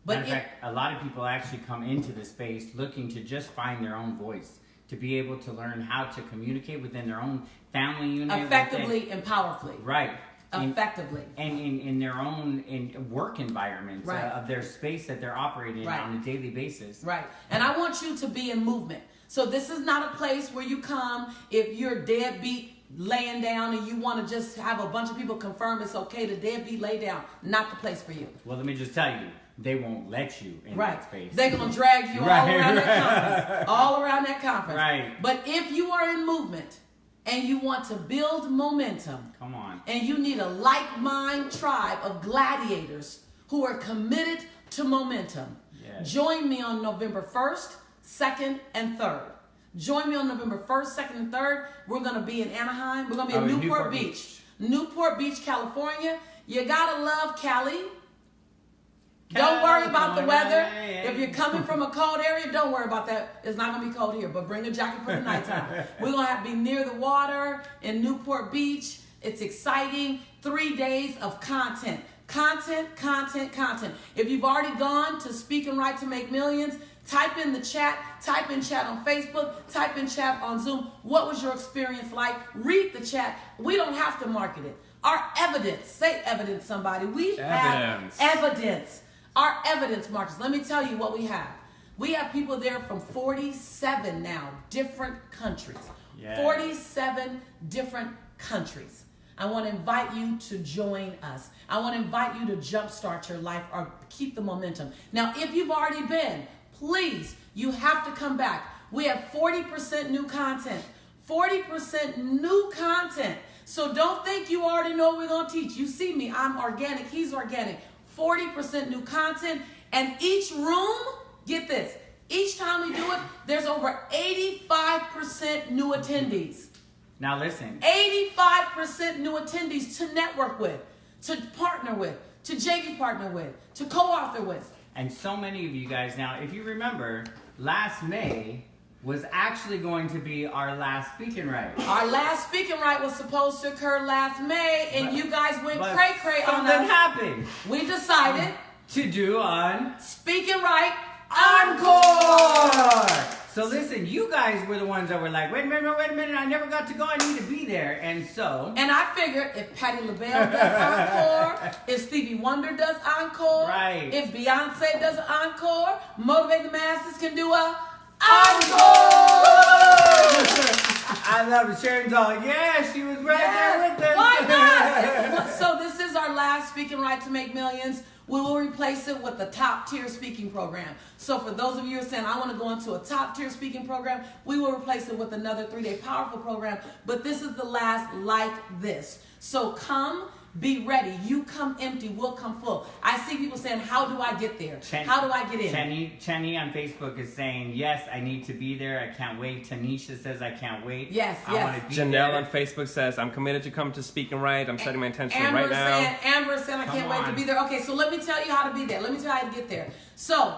But in fact, a lot of people actually come into the space looking to just find their own voice, to be able to learn how to communicate within their own family unit. Effectively and powerfully. Right. Effectively. And in their own work environment, right. Of their space that they're operating right. on a daily basis. Right. And I want you to be in movement. So this is not a place where you come if you're deadbeat laying down and you want to just have a bunch of people confirm it's okay to deadbeat lay down. Not the place for you. Well, let me just tell you, they won't let you in right. that space. They're going to drag you all around that conference. All around that conference. Right. But if you are in movement and you want to build momentum, come on, and you need a like-minded tribe of gladiators who are committed to momentum, yes. Join me on November 1st, 2nd, and 3rd. Join me on November 1st, 2nd, and 3rd. We're going to be in Anaheim. We're going to be in Newport Beach. Newport Beach, California. You got to love Cali. Don't worry about the weather. If you're coming from a cold area, don't worry about that. It's not going to be cold here, but bring a jacket for the nighttime. We're going to have to be near the water in Newport Beach. It's exciting. 3 days of content. Content, content, content. If you've already gone to Speaking Right to Make Millions, type in the chat. Type in chat on Facebook. Type in chat on Zoom. What was your experience like? Read the chat. We don't have to market it. Our evidence. Say evidence, somebody. We have evidence. Our evidence markers. Let me tell you what we have. We have people there from 47 now different countries. Yes. 47 different countries. I want to invite you to join us. I want to invite you to jumpstart your life or keep the momentum. Now, if you've already been, please, you have to come back. We have 40% new content. 40% new content. So don't think you already know what we're going to teach. You see me. I'm organic. He's organic. 40% new content, and each room, get this, each time we do it, there's over 85% new attendees. Now listen. 85% new attendees to network with, to partner with, to JV partner with, to co-author with. And so many of you guys now, if you remember, last May was actually going to be our last Speaking Right. Our last Speaking Right was supposed to occur last May, and you guys went cray-cray on us. Something happened. We decided to do on Speaking Right Encore. So listen, you guys were the ones that were like, wait a minute, I never got to go, I need to be there. And I figured if Patti LaBelle does Encore, if Stevie Wonder does Encore, right. If Beyonce does an Encore, Motivate the Masses can do a Encore! I love it. Sharon's all, yeah, she was right there with us. Why not? So this is our last Speaking Right to Make Millions, we will replace it with the top tier speaking program. So for those of you who are saying, I want to go into a top tier speaking program, we will replace it with another 3-day powerful program. But this is the last like this. So come, be ready. You come empty, we'll come full. I see people saying, how do I get there? How do I get in? Chenny on Facebook is saying, yes, I need to be there. I can't wait. Tanisha says, I can't wait. Yes. I want to be Janelle there. on Facebook says, I'm committed to come to Speaking Right. I'm setting my intention Amber right now. Amber said, I can't wait to be there. Okay, so let me tell you how to be there. Let me tell you how to get there. So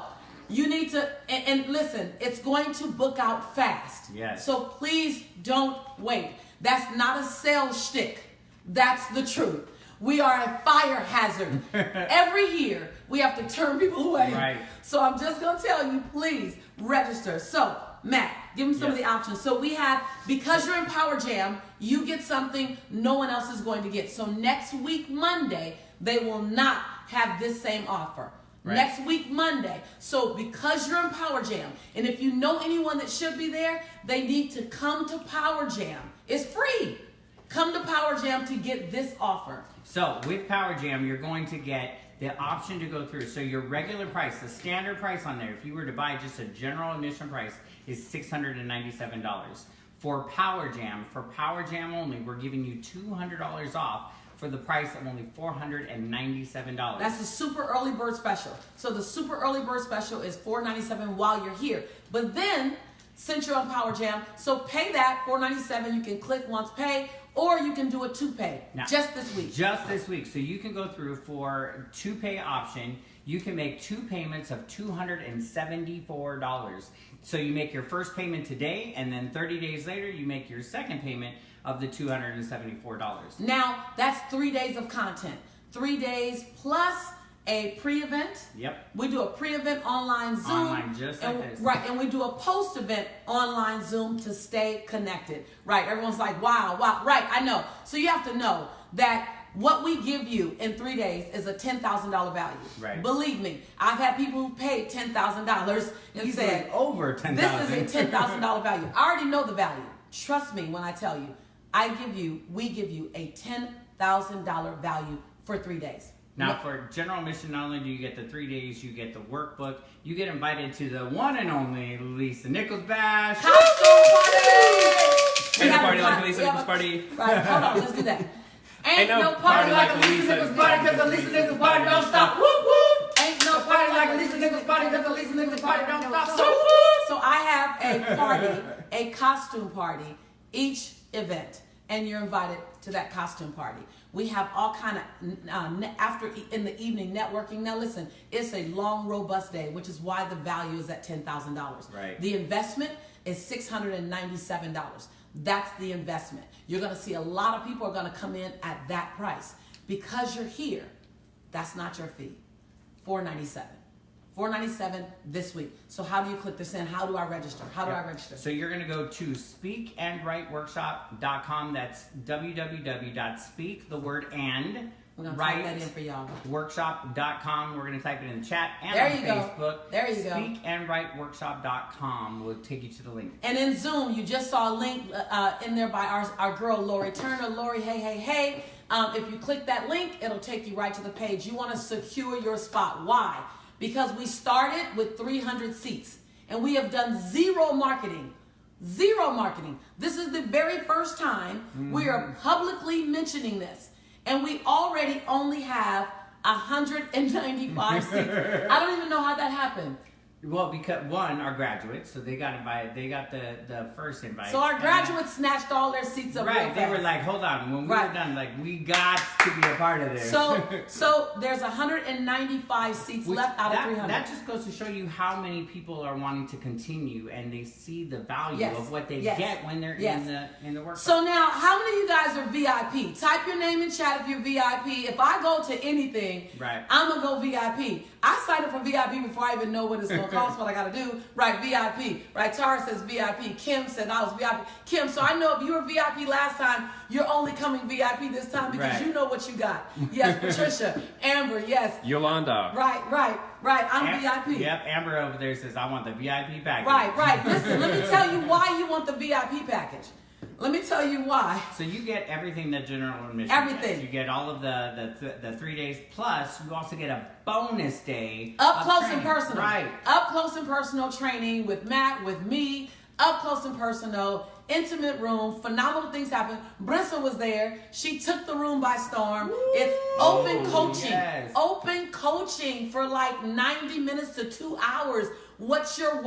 you need to, and listen, it's going to book out fast. Yes. So please don't wait. That's not a sales shtick. That's the truth. We are a fire hazard. Every year, we have to turn people away. Right. So I'm just going to tell you, please register. So, Matt, give me some of the options. So we have, because you're in Power Jam, you get something no one else is going to get. So next week, Monday, they will not have this same offer. Right. Next week, Monday. So because you're in Power Jam, and if you know anyone that should be there, they need to come to Power Jam. It's free. Come to Power Jam to get this offer. So with Power Jam, you're going to get the option to go through. So your regular price, the standard price on there, if you were to buy just a general admission price, is $697. For Power Jam only, we're giving you $200 off for the price of only $497. That's the super early bird special. So the super early bird special is $497 while you're here. But then, since you're on Power Jam, so pay that $497. You can click once pay, or you can do a 2-pay just this week. Just this week. So you can go through for 2-pay option. You can make 2 payments of $274. So you make your first payment today, and then 30 days later, you make your second payment of the $274. Now, that's 3 days of content. 3 days plus a pre-event. Yep. We do a pre-event online Zoom. Online, just like this. Right, and we do a post-event online Zoom to stay connected. Right, everyone's like, wow, right, I know. So you have to know that what we give you in 3 days is a $10,000 value. Right. Believe me, I've had people who paid $10,000 and said, over $10,000. this is a $10,000 value. I already know the value. Trust me when I tell you, we give you a $10,000 value for 3 days. Now, for general admission, not only do you get the 3 days, you get the workbook, you get invited to the one and only Lisa Nichols Bash. Costume party! Ain't no party like a Lisa Nichols party. Right, hold on, let's do that. Ain't no party like a Lisa Nichols party, cause the Lisa Nichols party don't stop. Whoop whoop! Ain't no party like a Lisa Nichols party, cause the Lisa Nichols party don't stop. So I have a party, a costume party, each event, and you're invited to that costume party. We have all kind of in the evening networking. Now listen, it's a long, robust day, which is why the value is at $10,000. Right. The investment is $697. That's the investment. You're going to see a lot of people are going to come in at that price. Because you're here, that's not your fee. $497. $497 this week. So how do you click this in? How do I register? How do I register? So you're going to go to speakandwriteworkshop.com. That's www.speak, the word and, we're going to type that in for y'all. Workshop.com. We're going to type it in the chat and there on you Facebook. Go. There you go. Speakandwriteworkshop.com will take you to the link. And in Zoom, you just saw a link in there by our girl, Lori Turner. Lori, hey. If you click that link, it'll take you right to the page. You want to secure your spot. Why? Because we started with 300 seats and we have done zero marketing. Zero marketing. This is the very first time we are publicly mentioning this. And we already only have 195 seats. I don't even know how that happened. Well, because one, our graduates, so they got invited. They got the first invite. So our graduates snatched all their seats up. Right, they were like, "Hold on." When we were done, like, we got to be a part of this. So there's 195 seats left out of 300. That just goes to show you how many people are wanting to continue, and they see the value of what they get when they're in the workshop. So now, how many of you guys are VIP? Type your name in chat if you're VIP. If I go to anything, I'm gonna go VIP. I signed up for VIP before I even know what it's going to cost, what I got to do. Right, VIP. Right, Tara says VIP. Kim said I was VIP. Kim, so I know if you were VIP last time, you're only coming VIP this time because you know what you got. Yes, Patricia. Amber, yes. Yolanda. Right. I'm VIP. Yep, Amber over there says, I want the VIP package. Right. Listen, let me tell you why you want the VIP package. Let me tell you why. So you get everything that general admission Everything. gets. You get all of the 3 days, plus you also get a bonus day. Up close training. and personal. Right. Up close and personal training with Matt, with me. Up close and personal. Intimate room. Phenomenal things happen. Brissa was there. She took the room by storm. Woo! It's open coaching. Yes. Open coaching for like 90 minutes to 2 hours. What's your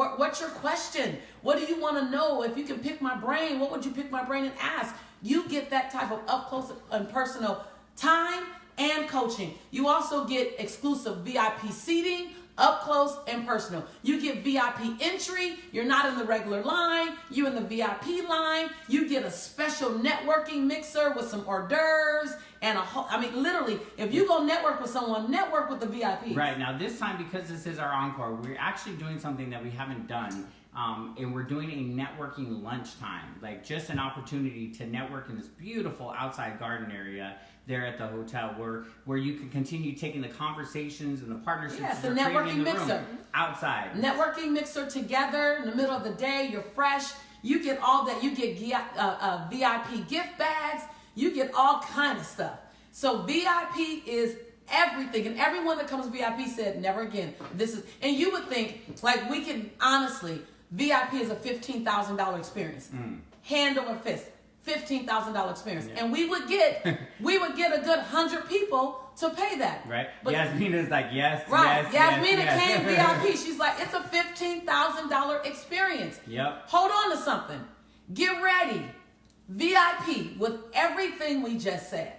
question? What do you want to know? If you can pick my brain, what would you pick my brain and ask? You get that type of up close and personal time and coaching. You also get exclusive VIP seating, up close and personal. You get VIP entry. You're not in the regular line. You're in the VIP line. You get a special networking mixer with some hors d'oeuvres and literally, if you go network with someone, network with the VIP. Right. Now, this time, because this is our encore, we're actually doing something that we haven't done. And we're doing a networking lunchtime, like just an opportunity to network in this beautiful outside garden area there at the hotel where you can continue taking the conversations and the partnerships. Yes, that the we're creating networking in the mixer. room outside. Networking mixer together in the middle of the day. You're fresh. You get all that. You get VIP gift bags. You get all kind of stuff. So VIP is everything, and everyone that comes VIP said never again. And you would think like we can honestly. VIP is a $15,000 experience. Hand over fist, $15,000 experience. Yeah. And we would get a good 100 people to pay that. Right. But Yasmina's like, yes, right. yes, Yasmina yes. came VIP. She's like, it's a $15,000 experience. Yep. Hold on to something. Get ready. VIP with everything we just said.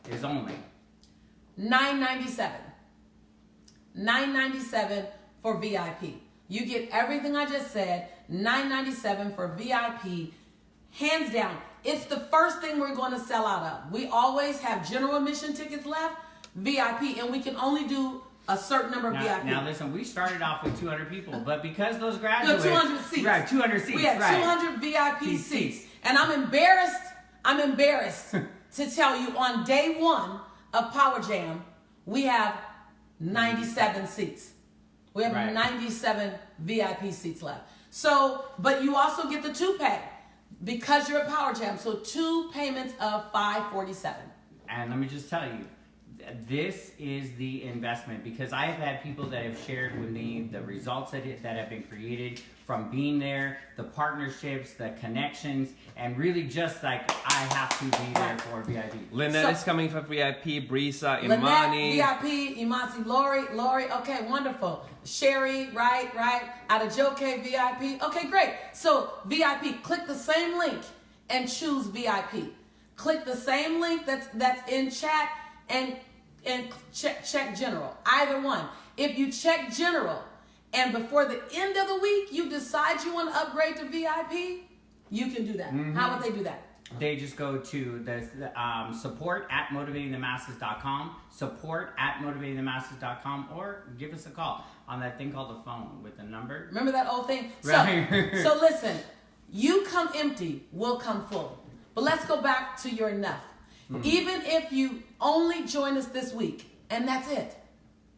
Is only $997. $997 for VIP. You get everything I just said, $997 for VIP, hands down. It's the first thing we're going to sell out of. We always have general admission tickets left, VIP, and we can only do a certain number of VIP. Now listen, we started off with 200 people, but because those graduates... 200 seats. Right, 200 seats, We had right. 200 VIP seats. And I'm embarrassed to tell you on day one of Power Jam, we have 97 seats. We have 97 VIP seats left. So, but you also get the 2-pack because you're a Power Jam. So 2 payments of $547. And let me just tell you, this is the investment, because I have had people that have shared with me the results that have been created from being there, the partnerships, the connections, and really just like I have to be there for VIP. Lynette is coming for VIP, Brisa, Lynette, Imani. VIP, Imasi, Lori, okay, wonderful. Sherry, right, Adejoke, VIP, okay, great. So VIP, click the same link and choose VIP. Click the same link that's in chat and check general, either one. If you check general and before the end of the week you decide you want to upgrade to VIP, you can do that. How would they do that? They just go to the support@motivatingthemasses.com, support@motivatingthemasses.com, or give us a call on that thing called the phone with the number. Remember that old thing? Right. So listen, you come empty, we'll come full. But let's go back to your enough. Even if you only join us this week, and that's it,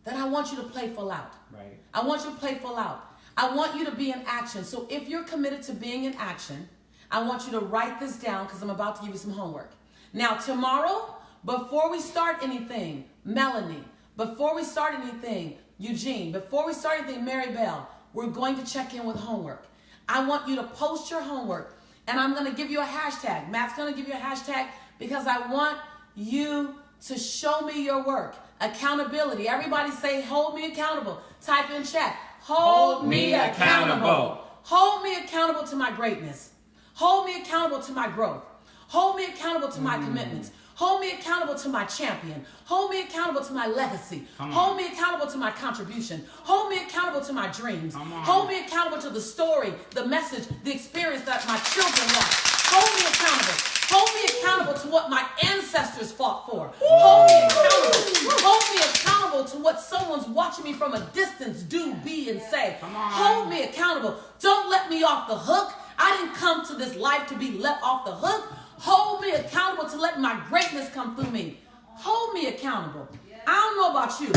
then I want you to play full out. Right. I want you to play full out. I want you to be in action. So if you're committed to being in action, I want you to write this down because I'm about to give you some homework. Now, tomorrow, before we start anything, Melanie, before we start anything, Eugene, before we start anything, Mary Bell, we're going to check in with homework. I want you to post your homework, and I'm going to give you a hashtag. Matt's going to give you a hashtag because I want you to show me your work. Accountability. Everybody say, hold me accountable. Type in chat. Hold me accountable. Hold me accountable to my greatness. Hold me accountable to my growth. Hold me accountable to my commitments. Hold me accountable to my champion. Hold me accountable to my legacy. Hold me accountable to my contribution. Hold me accountable to my dreams. Hold me accountable to the story, the message, the experience that my children want. Hold me accountable. Hold me accountable to what my ancestors fought for. Hold me accountable. Hold me accountable to what someone's watching me from a distance do, be, and say. Hold me accountable. Don't let me off the hook. I didn't come to this life to be let off the hook. Hold me accountable to let my greatness come through me. Hold me accountable. I don't know about you.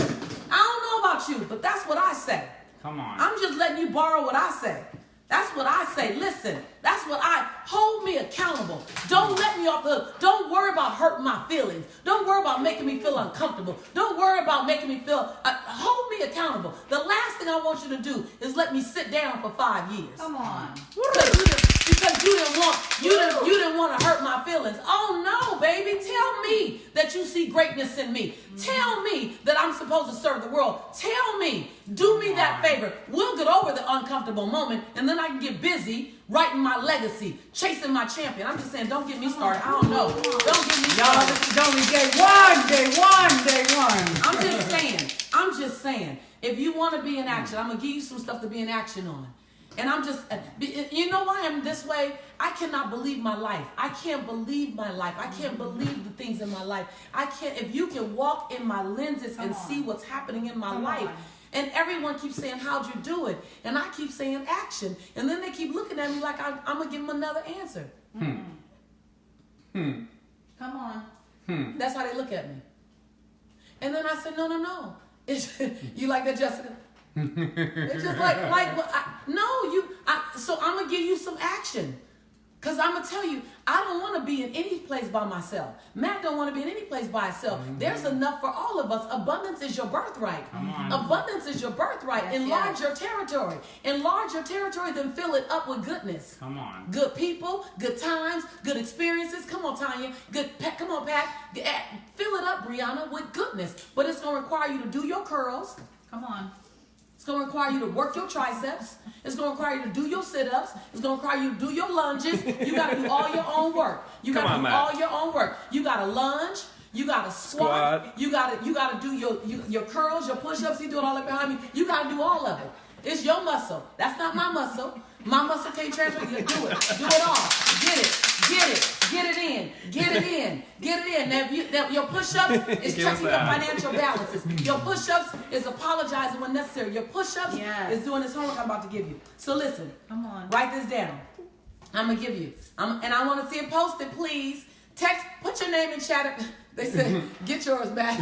But that's what I say. Come on. I'm just letting you borrow what I say. That's what I say. Listen, That's what hold me accountable. Don't let me off the hook. Don't worry about hurting my feelings. Don't worry about making me feel uncomfortable. Don't worry about making me feel, hold me accountable. The last thing I want you to do is let me sit down for 5 years. Come on. Because you didn't want to hurt my feelings. Oh no, baby. Tell me that you see greatness in me. Tell me that I'm supposed to serve the world. Tell me. Do me that favor. We'll get over the uncomfortable moment, and then I can get busy writing my legacy, chasing my champion. I'm just saying, don't get me started. I don't know. Don't get me started. Y'all, this is only day one. I'm just saying, if you want to be in action, I'm going to give you some stuff to be in action on. And I'm just, you know why I'm this way? I cannot believe my life. I can't believe my life. I can't believe the things in my life. I can't, if you can walk in my lenses and see what's happening in my life. And everyone keeps saying, how'd you do it? And I keep saying action. And then they keep looking at me like I'm going to give them another answer. Come on. That's how they look at me. And then I said, no. You like that, Jessica? It's just so I'm going to give you some action. Because I'm going to tell you, I don't want to be in any place by myself. Matt don't want to be in any place by himself. There's enough for all of us. Abundance is your birthright. Abundance is your birthright. Yes, Enlarge your territory. Enlarge your territory, then fill it up with goodness. Come on. Good people, good times, good experiences. Come on, Tanya. Come on, Pat. Fill it up, Brianna, with goodness. But it's going to require you to do your curls. Come on. It's going to require you to work your triceps. It's going to require you to do your sit-ups. It's going to require you to do your lunges. You got to do all your own work. You got to do all your own work. You got to lunge. You got to squat. You got to do your curls, your push-ups. You doing all that behind me. You got to do all of it. It's your muscle. That's not my muscle. My muscle can't transfer. You do it. Do it all. Get it. Get it in. Now, your push-ups is checking your financial balances. Your push-ups is apologizing when necessary. Your push-ups is doing this homework I'm about to give you. So listen. Come on. Write this down. I'm going to give you. And I want to see it posted, please. Put your name in chat. They said, get yours back.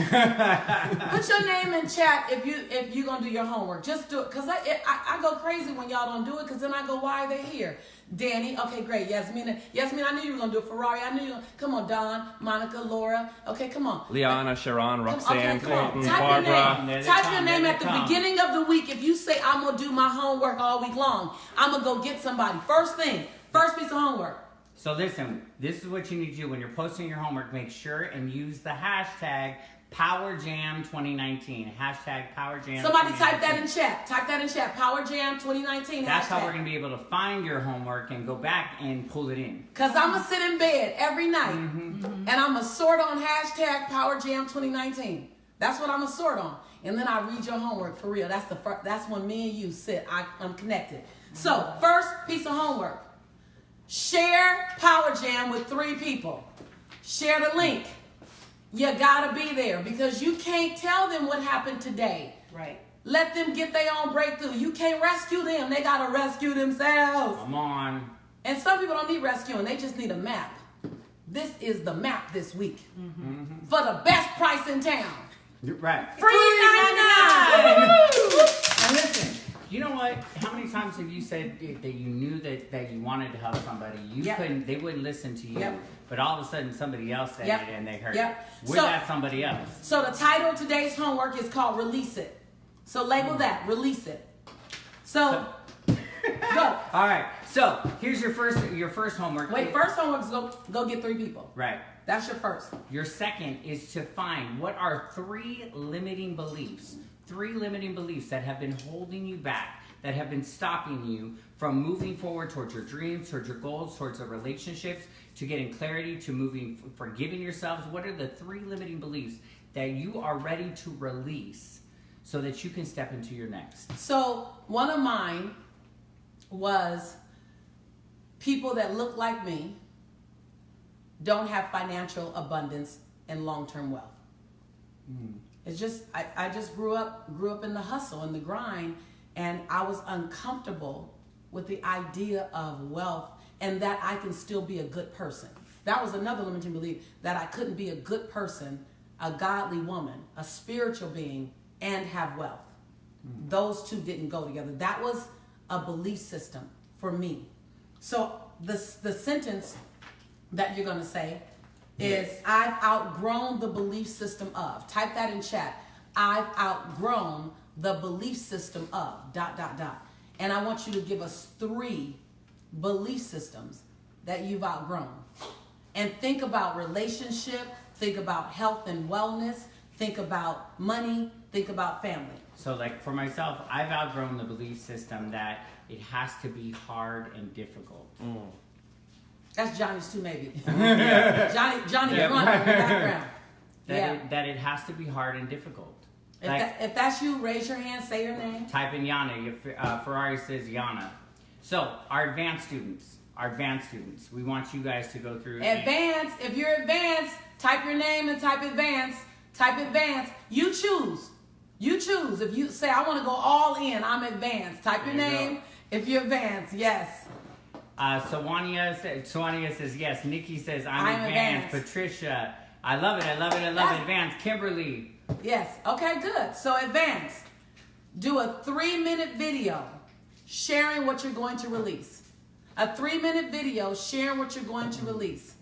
Put your name in chat if you're going to do your homework. Just do it. Because I go crazy when y'all don't do it. Because then I go, why are they here? Danny, okay, great. Yasmin, I knew you were going to do it. Ferrari, I knew you were going to. Come on, Don, Monica, Laura. Okay, come on. Liana, Sharon, Roxanne, Clayton, Type Barbara. Type your name at the beginning of the week. If you say, I'm going to do my homework all week long, I'm going to go get somebody. First thing, first piece of homework. So listen, this is what you need to do when you're posting your homework. Make sure and use the hashtag PowerJam2019. Hashtag PowerJam2019. Somebody type that in chat. PowerJam2019. That's how we're going to be able to find your homework and go back and pull it in. Because I'm going to sit in bed every night and I'm going to sort on hashtag PowerJam2019. That's what I'm going to sort on. And then I read your homework for real. That's when me and you sit. I'm connected. So first piece of homework. Share Power Jam with 3 people. Share the link. You gotta be there because you can't tell them what happened today. Right. Let them get their own breakthrough. You can't rescue them. They gotta rescue themselves. Come on. And some people don't need rescuing. They just need a map. This is the map this week. For the best price in town. Right. Free 99. And listen. You know what? How many times have you said that you knew that you wanted to help somebody? You couldn't. They wouldn't listen to you. But all of a sudden, somebody else said it, and they heard it. We're that somebody else. So the title of today's homework is called "Release It." So label that. Release it. So go. All right. So here's your first homework. Wait. First homework is go get 3 people. Right. That's your first. Your second is to find what are 3 limiting beliefs. 3 limiting beliefs that have been holding you back, that have been stopping you from moving forward towards your dreams, towards your goals, towards the relationships, to getting clarity, to forgiving yourselves. What are the 3 limiting beliefs that you are ready to release so that you can step into your next? So one of mine was people that look like me don't have financial abundance and long-term wealth. It's just I just grew up in the hustle and the grind, and I was uncomfortable with the idea of wealth and that I can still be a good person. That was another limiting belief, that I couldn't be a good person, a godly woman, a spiritual being, and have wealth. Those two didn't go together. That was a belief system for me. So the sentence that you're going to say is, I've outgrown the belief system of. Type that in chat. I've outgrown the belief system of ... And I want you to give us 3 belief systems that you've outgrown. And think about relationship, think about health and wellness, think about money, think about family. So like for myself, I've outgrown the belief system that it has to be hard and difficult. That's Johnny's too, maybe. Johnny Grunt in the background. That it has to be hard and difficult. If that's you, raise your hand, say your name. Type in Yana. Ferrari says Yana. So our advanced students, we want you guys to go through. Advanced. If you're advanced, type your name and type advanced. Type advanced. You choose. If you say, I want to go all in, I'm advanced. Type your name if you're advanced. Yes. Soania says yes. Nikki says I'm advanced. Patricia, I love it. Advanced. Kimberly. Yes. Okay, good. So advanced. Do a 3-minute video sharing what you're going to release. A 3-minute video sharing what you're going to release.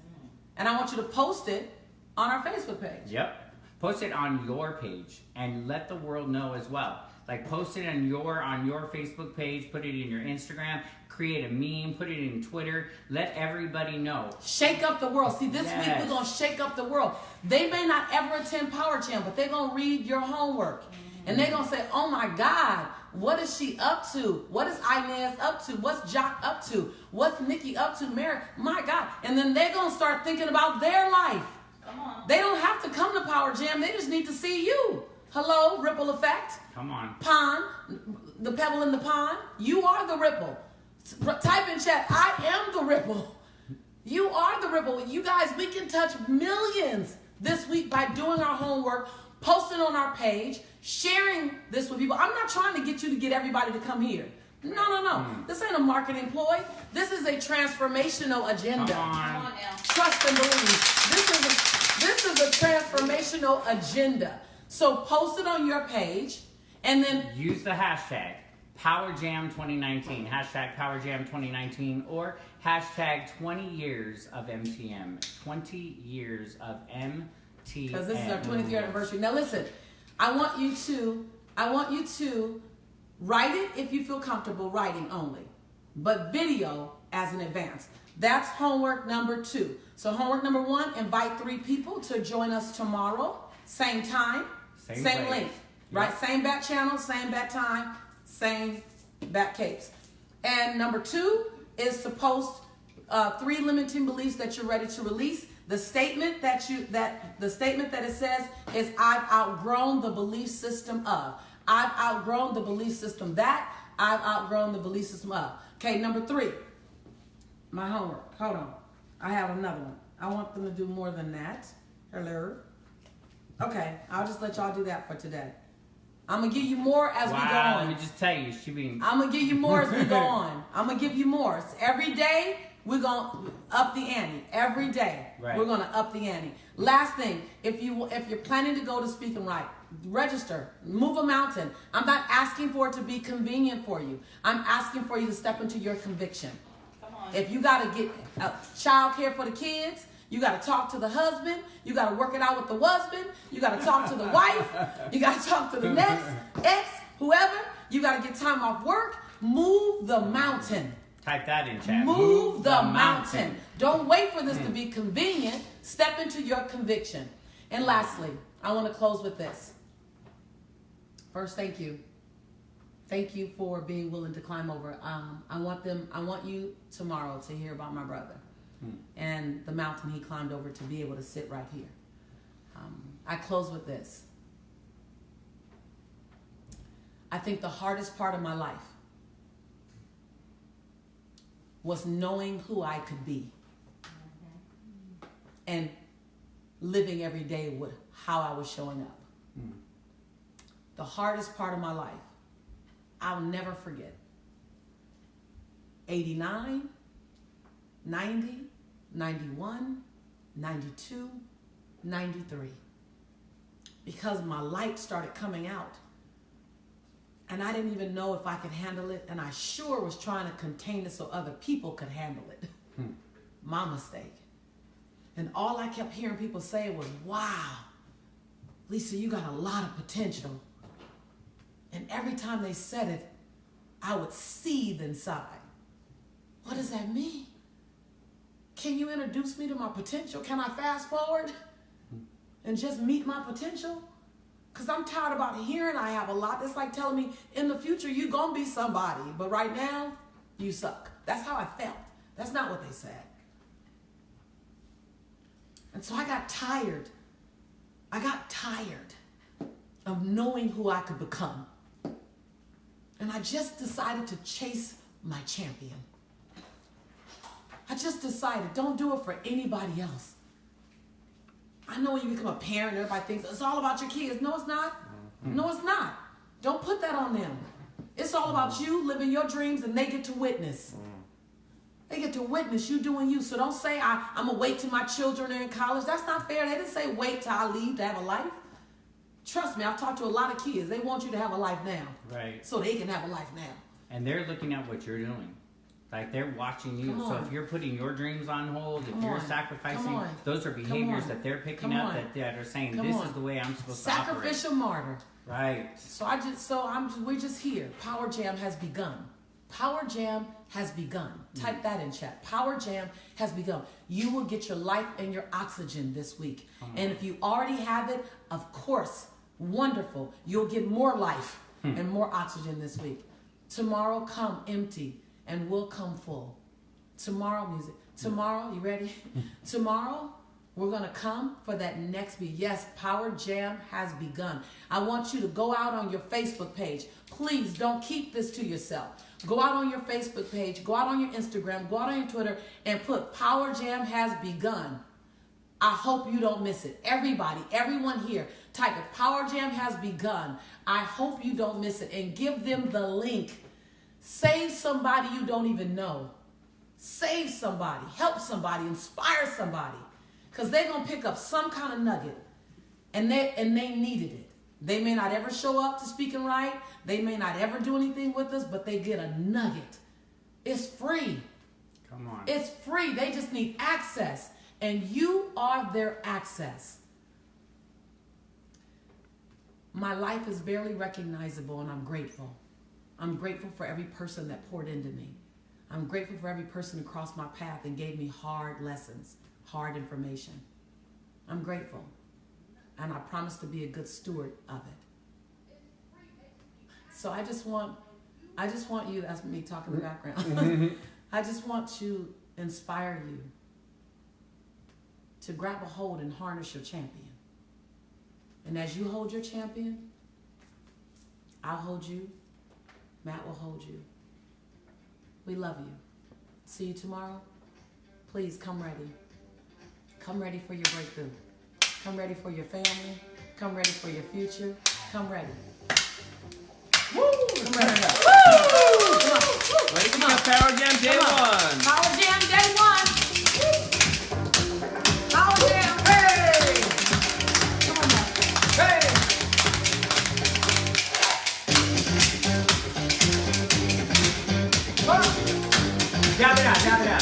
And I want you to post it on our Facebook page. Yep. Post it on your page and let the world know as well. Like post it on your Facebook page, put it in your Instagram, create a meme, put it in Twitter, let everybody know. Shake up the world. See, this week we're going to shake up the world. They may not ever attend Power Jam, but they're going to read your homework. And they're going to say, oh my God, what is she up to? What is Inez up to? What's Jock up to? What's Nikki up to? Mary, my God. And then they're going to start thinking about their life. Come on. They don't have to come to Power Jam. They just need to see you. Hello, ripple effect. Come on. Pond, the pebble in the pond. You are the ripple. Type in chat, I am the ripple. You are the ripple. You guys, we can touch millions this week by doing our homework, posting on our page, sharing this with people. I'm not trying to get you to get everybody to come here. No. This ain't a marketing ploy. This is a transformational agenda. Come on. Come on now. Trust and believe. This is a transformational agenda. So post it on your page and then use the hashtag PowerJam2019, hashtag PowerJam2019, or hashtag 20 years of MTM. 20 years of MTM. Because this is our 20th year anniversary. Now listen, I want you to write it if you feel comfortable writing only, but video as an advance. That's homework number 2. So homework number 1, invite 3 people to join us tomorrow, same time, same link, right? Same back channel, same back time, same back capes. And number 2 is to post 3 limiting beliefs that you're ready to release. The statement that it says is, I've outgrown the belief system of. I've outgrown the belief system that. I've outgrown the belief system of. Okay, number 3, my homework. Hold on. I have another one. I want them to do more than that. Hello. Okay, I'll just let y'all do that for today. I'm going to give you more as we go on. Let me just tell you, I'm going to give you more as we go on. I'm going to give you more. So every day, we're going to up the ante. Every day, we're going to up the ante. Last thing, if you're planning to go to Speak and Write, register, move a mountain. I'm not asking for it to be convenient for you. I'm asking for you to step into your conviction. Come on. If you got to get child care for the kids, you got to talk to the husband. You got to work it out with the husband. You got to talk to the wife. You got to talk to the next ex, whoever. You got to get time off work. Move the mountain. Type that in chat. Move the mountain. Don't wait for this to be convenient. Step into your conviction. And lastly, I want to close with this. First, thank you. Thank you for being willing to climb over. I want you tomorrow to hear about my brother and the mountain he climbed over to be able to sit right here. I close with this. I think the hardest part of my life was knowing who I could be and living every day with how I was showing up. The hardest part of my life, I'll never forget. 89, 90, 91, 92, 93. Because my light started coming out. And I didn't even know if I could handle it. And I sure was trying to contain it so other people could handle it. My mistake. And all I kept hearing people say was, wow, Lisa, you got a lot of potential. And every time they said it, I would seethe inside. What does that mean? Can you introduce me to my potential? Can I fast forward and just meet my potential? Because I'm tired about hearing I have a lot. It's like telling me in the future you're going to be somebody, but right now you suck. That's how I felt. That's not what they said. And so I got tired. I got tired of knowing who I could become. And I just decided to chase my champion. I just decided, don't do it for anybody else. I know when you become a parent, everybody thinks it's all about your kids. No, it's not. No, it's not. Don't put that on them. It's all about you living your dreams, and they get to witness. They get to witness you doing you. So don't say, I'm going to wait till my children are in college. That's not fair. They didn't say wait till I leave to have a life. Trust me, I've talked to a lot of kids. They want you to have a life now. Right. So they can have a life now. And they're looking at what you're doing. Like, they're watching you. So if you're putting your dreams on hold, if you're sacrificing, those are behaviors that they're picking up that are saying, this is the way I'm supposed to operate. Sacrificial martyr. Right. So we're just here. Power Jam has begun. Power Jam has begun. Type that in chat. Power Jam has begun. You will get your life and your oxygen this week. And if you already have it, of course, wonderful. You'll get more life and more oxygen this week. Tomorrow, come empty, and we'll come full. Tomorrow, music. Tomorrow, you ready? Tomorrow, we're going to come for that next beat. Yes, Power Jam has begun. I want you to go out on your Facebook page. Please don't keep this to yourself. Go out on your Facebook page, go out on your Instagram, go out on your Twitter, and put Power Jam has begun. I hope you don't miss it. Everybody, everyone here, type it. Power Jam has begun. I hope you don't miss it. And give them the link. Save somebody you don't even know. Save somebody. Help somebody. Inspire somebody. Because they're going to pick up some kind of nugget. And they needed it. They may not ever show up to Speak and Write. They may not ever do anything with us, but they get a nugget. It's free. Come on. It's free. They just need access. And you are their access. My life is barely recognizable, and I'm grateful. I'm grateful for every person that poured into me. I'm grateful for every person who crossed my path and gave me hard lessons, hard information. I'm grateful. And I promise to be a good steward of it. So I just want you, that's me talking in the background. I just want to inspire you to grab a hold and harness your champion. And as you hold your champion, I'll hold you. Matt will hold you. We love you. See you tomorrow. Please come ready. Come ready for your breakthrough. Come ready for your family. Come ready for your future. Come ready. Woo! Come ready. Woo! Come on. Ready to get Power Jam Day 1. Power Jam Day 1. Power Jam. Hey! Come on now. Hey! Jab it out, jab it out.